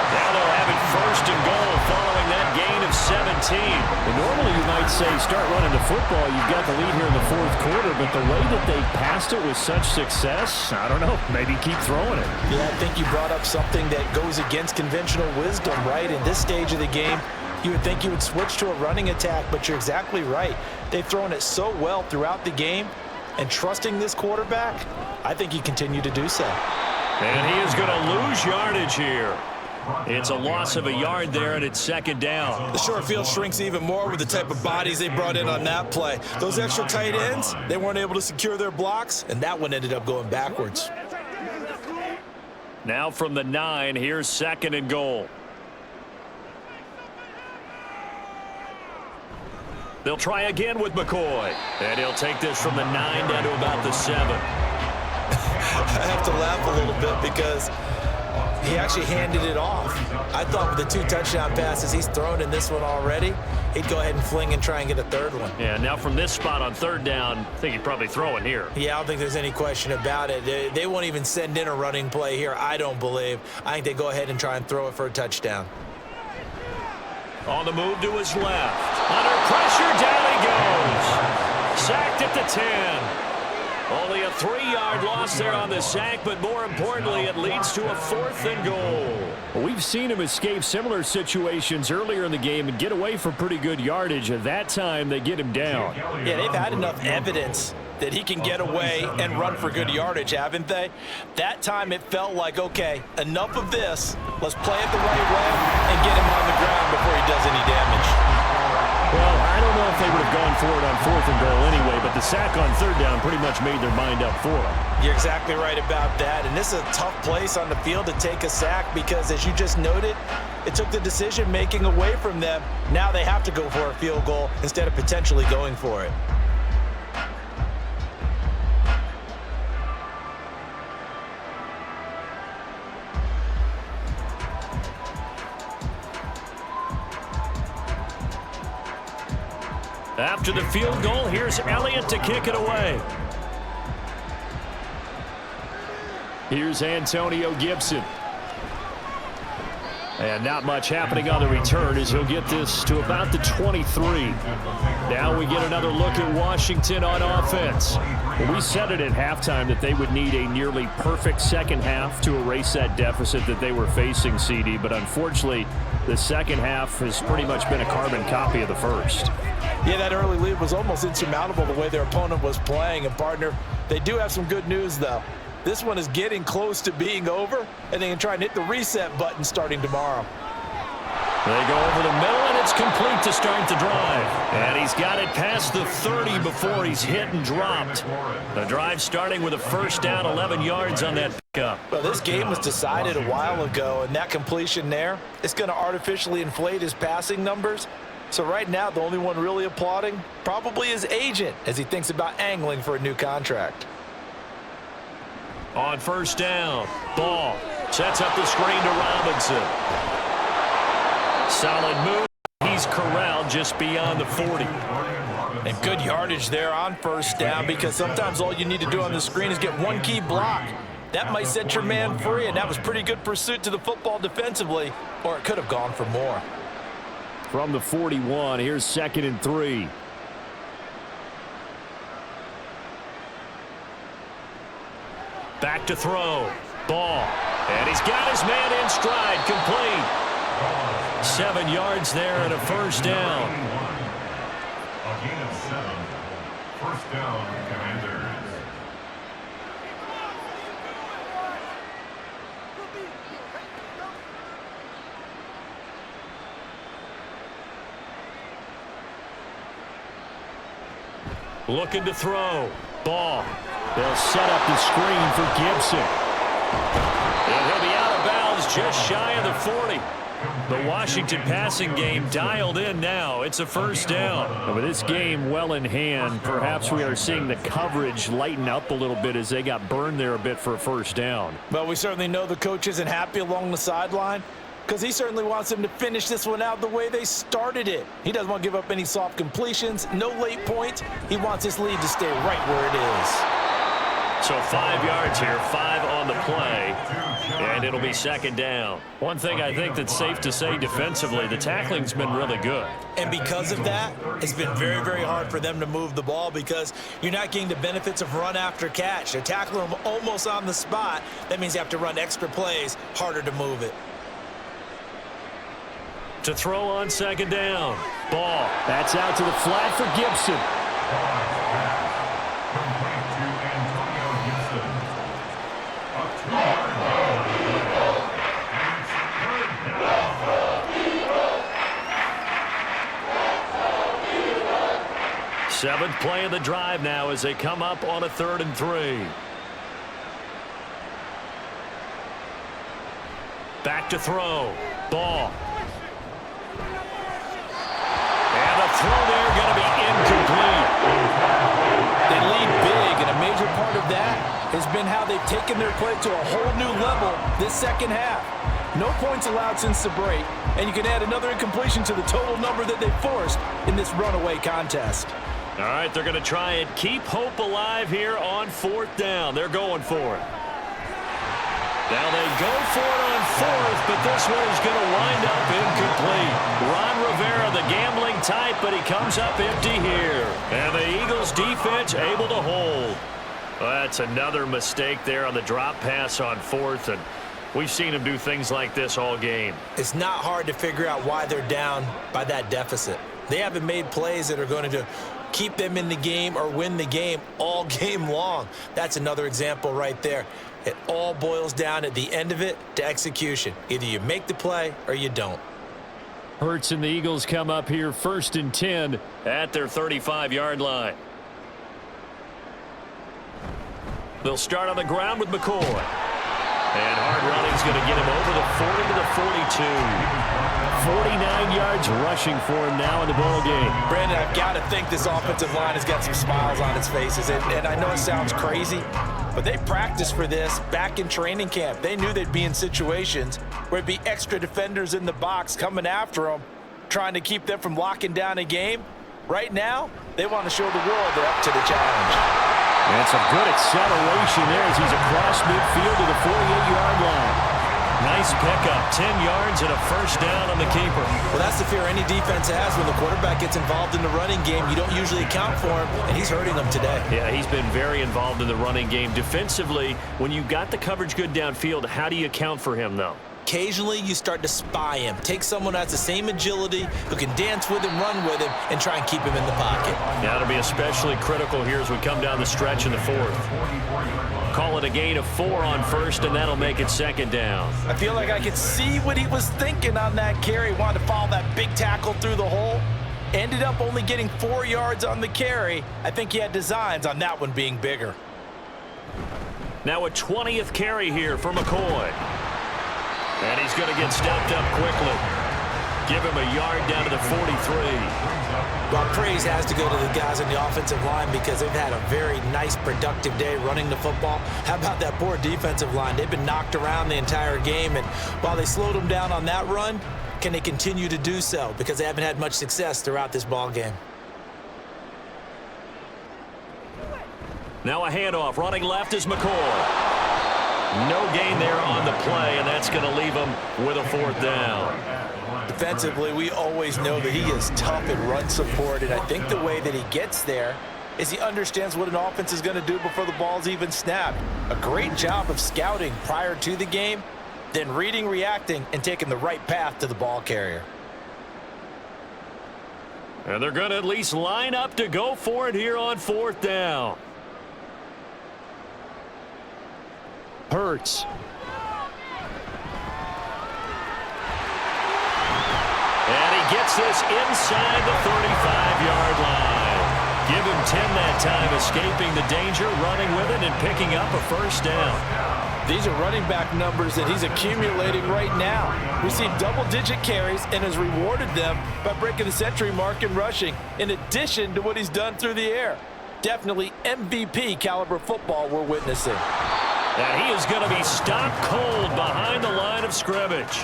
Now they'll have it 1st and goal following that gain of 17. And normally you might say start running the football. You've got the lead here in the fourth quarter, but the way that they passed it with such success, I don't know, maybe keep throwing it. Yeah, I think you brought up something that goes against conventional wisdom, right? In this stage of the game, you would think you would switch to a running attack, but you're exactly right. They've thrown it so well throughout the game, and trusting this quarterback, I think you continue to do so. And he is going to lose yardage here. It's a loss of a yard there, and it's 2nd down. The short field shrinks even more with the type of bodies they brought in on that play. Those extra tight ends, they weren't able to secure their blocks, and that one ended up going backwards. Now from the 9, here's 2nd and goal. They'll try again with McCoy. And he'll take this from the 9 down to about the 7. I have to laugh a little bit because he actually handed it off. I thought with the 2 touchdown passes he's thrown in this one already, he'd go ahead and fling and try and get a 3rd one. Yeah, now from this spot on 3rd down, I think he'd probably throw it here. Yeah, I don't think there's any question about it. They won't even send in a running play here, I don't believe. I think they go ahead and try and throw it for a touchdown. On the move to his left. Under pressure, down he goes. Sacked at the 10. Only a 3-yard loss there on the sack, but more importantly, it leads to a 4th and goal. Well, we've seen him escape similar situations earlier in the game and get away for pretty good yardage. At that time, they get him down. Yeah, they've had enough evidence that he can get away and run for good yardage, haven't they? That time it felt like, okay, enough of this. Let's play it the right way and get him on the ground before he does any damage. Well, I don't know if they would have gone for it on 4th and goal anyway, but the sack on 3rd down pretty much made their mind up for them. You're exactly right about that, and this is a tough place on the field to take a sack because, as you just noted, it took the decision-making away from them. Now they have to go for a field goal instead of potentially going for it. After the field goal, here's Elliott to kick it away. Here's Antonio Gibson. And not much happening on the return as he'll get this to about the 23. Now we get another look at Washington on offense. Well, we said it at halftime that they would need a nearly perfect second half to erase that deficit that they were facing, CD. But unfortunately, the second half has pretty much been a carbon copy of the first. Yeah, that early lead was almost insurmountable the way their opponent was playing. And, partner, they do have some good news, though. This one is getting close to being over, and they can try and hit the reset button starting tomorrow. They go over the middle, and it's complete to start the drive. And he's got it past the 30 before he's hit and dropped. The drive starting with a first down, 11 yards on that pickup. Well, this game was decided a while ago, and that completion there is going to artificially inflate his passing numbers. So right now, the only one really applauding probably his agent as he thinks about angling for a new contract. On first down, Ball sets up the screen to Robinson. Solid move. He's corralled just beyond the 40. And good yardage there on first down, because sometimes all you need to do on the screen is get one key block. That might set your man free, and that was pretty good pursuit to the football defensively, or it could have gone for more. From the 41, here's 2nd and 3. Back to throw. Ball. And he's got his man in stride. Complete. 7 yards there and a first down. A gain of 7. First down, Commanders. Looking to throw. Ball. They'll set up the screen for Gibson. And he'll be out of bounds just shy of the 40. The Washington passing game dialed in now. It's a first down. And with this game well in hand, perhaps we are seeing the coverage lighten up a little bit as they got burned there a bit for a first down. Well, we certainly know the coach isn't happy along the sideline, because he certainly wants them to finish this one out the way they started it. He doesn't want to give up any soft completions, no late points. He wants his lead to stay right where it is. So 5 yards here, 5 on the play, and it'll be second down. One thing I think that's safe to say defensively, the tackling's been really good. And because of that, it's been very, very hard for them to move the ball because you're not getting the benefits of run after catch. They're tackling them almost on the spot. That means you have to run extra plays, harder to move it. To throw on second down. Ball. That's out to the flat for Gibson. Seventh play of the drive now as they come up on a 3rd and 3. Back to throw. Ball. And the throw there going to be incomplete. They lead big, and a major part of that has been how they've taken their play to a whole new level this second half. No points allowed since the break, and you can add another incompletion to the total number that they forced in this runaway contest. All right, they're going to try and keep hope alive here on 4th down. They're going for it. Now they go for it on 4th, but this one is going to wind up incomplete. Ron Rivera, the gambling type, but he comes up empty here. And the Eagles defense able to hold. Well, that's another mistake there on the drop pass on 4th, and we've seen him do things like this all game. It's not hard to figure out why they're down by that deficit. They haven't made plays that are going to keep them in the game or win the game all game long. That's another example right there. It all boils down at the end of it to execution. Either you make the play or you don't. Hurts and the Eagles come up here 1st and 10 at their 35-yard line. They'll start on the ground with McCoy. And hard running's going to get him over the 40 to the 42. 49 yards rushing for him now in the ball game. Brandon, I've got to think this offensive line has got some smiles on its faces. And I know it sounds crazy, but they practiced for this back in training camp. They knew they'd be in situations where it'd be extra defenders in the box coming after them, trying to keep them from locking down a game. Right now, they want to show the world they're up to the challenge. And some good acceleration there as he's across midfield to the 48-yard line. Nice pickup, 10 yards and a first down on the keeper. Well, that's the fear any defense has when the quarterback gets involved in the running game. You don't usually account for him, and he's hurting them today. Yeah, he's been very involved in the running game. Defensively, when you got the coverage good downfield, how do you account for him, though? Occasionally, you start to spy him. Take someone who has the same agility, who can dance with him, run with him, and try and keep him in the pocket. Now, it'll be especially critical here as we come down the stretch in the 4th. call it a gain of 4 on first, and that'll make it second down. I feel like I could see what he was thinking on that carry. Wanted to follow that big tackle through the hole. Ended up only getting 4 yards on the carry. I think he had designs on that one being bigger. Now a 20th carry here for McCoy. And he's going to get stopped up quickly. Give him a yard down to the 43. Well, praise has to go to the guys on the offensive line because they've had a very nice, productive day running the football. How about that poor defensive line? They've been knocked around the entire game, and while they slowed them down on that run, can they continue to do so? Because they haven't had much success throughout this ball game. Now a handoff. Running left is McCoy. No gain there on the play, and that's going to leave him with a 4th down. Defensively, we always know that he is tough in run support, and I think the way that he gets there is he understands what an offense is going to do before the ball's even snapped. A great job of scouting prior to the game, then reading, reacting, and taking the right path to the ball carrier. And they're going to at least line up to go for it here on 4th down. Hurts. And he gets this inside the 35-yard line. Give him 10 that time, escaping the danger, running with it, and picking up a 1st down. These are running back numbers that he's accumulating right now. Received double-digit carries and has rewarded them by breaking the century mark in rushing, in addition to what he's done through the air. Definitely MVP caliber football we're witnessing. And he is going to be stopped cold behind the line of scrimmage.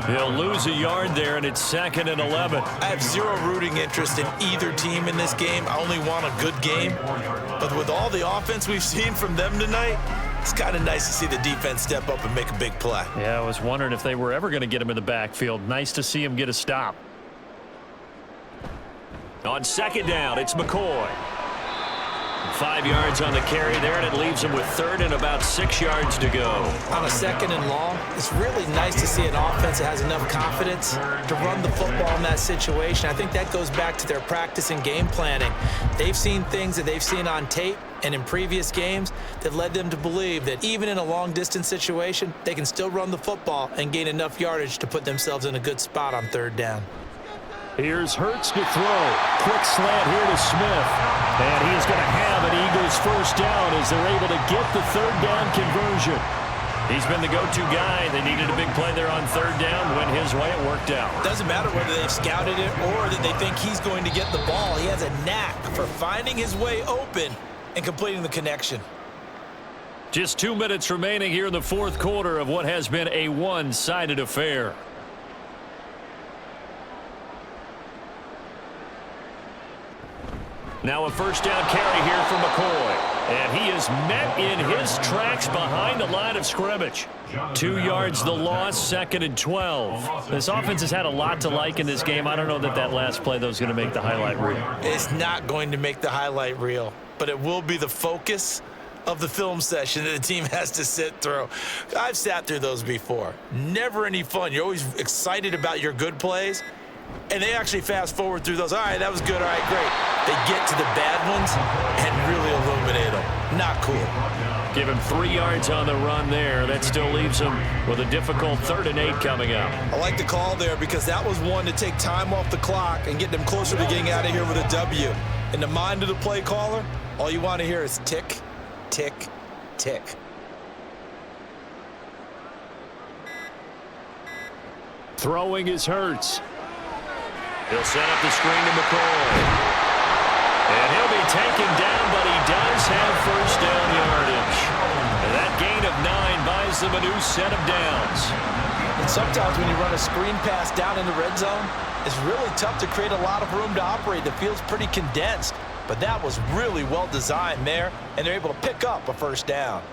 He'll lose a yard there, and it's 2nd and 11. I have zero rooting interest in either team in this game. I only want a good game. But with all the offense we've seen from them tonight, it's kind of nice to see the defense step up and make a big play. Yeah, I was wondering if they were ever going to get him in the backfield. Nice to see him get a stop. On 2nd down, it's McCoy. 5 yards on the carry there, and it leaves him with 3rd and about 6 yards to go. On a 2nd and long, it's really nice to see an offense that has enough confidence to run the football in that situation. I think that goes back to their practice and game planning. They've seen things that they've seen on tape and in previous games that led them to believe that even in a long-distance situation, they can still run the football and gain enough yardage to put themselves in a good spot on 3rd down. Here's Hurts to throw. Quick slant here to Smith. And he is going to have an Eagles 1st down as they're able to get the 3rd down conversion. He's been the go-to guy. They needed a big play there on 3rd down. Went his way. It worked out. Doesn't matter whether they've scouted it or that they think he's going to get the ball. He has a knack for finding his way open and completing the connection. Just 2 minutes remaining here in the 4th quarter of what has been a one-sided affair. Now a 1st down carry here for McCoy. And he is met in his tracks behind the line of scrimmage. 2 yards the loss, 2nd and 12. This offense has had a lot to like in this game. I don't know that last play, though, is going to make the highlight reel. It's not going to make the highlight reel, but it will be the focus of the film session that the team has to sit through. I've sat through those before. Never any fun. You're always excited about your good plays. And they actually fast forward through those. All right, that was good. All right, great. They get to the bad ones and really illuminate them. Not cool. Give him 3 yards on the run there. That still leaves him with a difficult 3rd and 8 coming up. I like the call there because that was one to take time off the clock and get them closer to getting out of here with a W. In the mind of the play caller, all you want to hear is tick, tick, tick. Throwing is Hurts. He'll set up the screen to McCoy. And he'll be taken down, but he does have 1st down yardage. And that gain of 9 buys them a new set of downs. And sometimes when you run a screen pass down in the red zone, it's really tough to create a lot of room to operate. The field's pretty condensed. But that was really well designed there, and they're able to pick up a 1st down.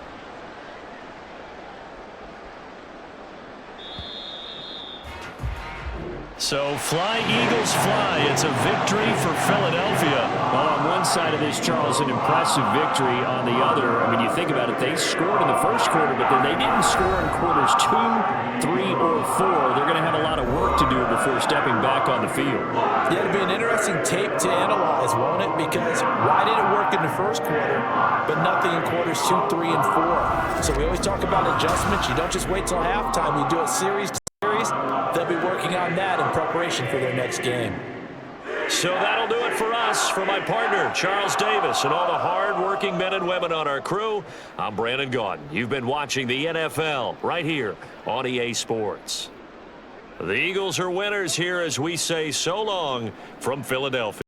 So fly, Eagles, fly. It's a victory for Philadelphia. Well, on one side of this, Charles, an impressive victory. On the other, I mean, you think about it, they scored in the 1st quarter, but then they didn't score in quarters 2, 3, or 4. They're going to have a lot of work to to do before stepping back on the field. Yeah, it'll be an interesting tape to analyze, won't it? Because why did it work in the first quarter, but nothing in quarters 2, 3, and 4? So we always talk about adjustments. You don't just wait till halftime. You do it series to series. They'll be working on that in preparation for their next game. So that'll do it for us. For my partner, Charles Davis, and all the hard-working men and women on our crew, I'm Brandon Gaudin. You've been watching the NFL right here on EA Sports. The Eagles are winners here as we say so long from Philadelphia.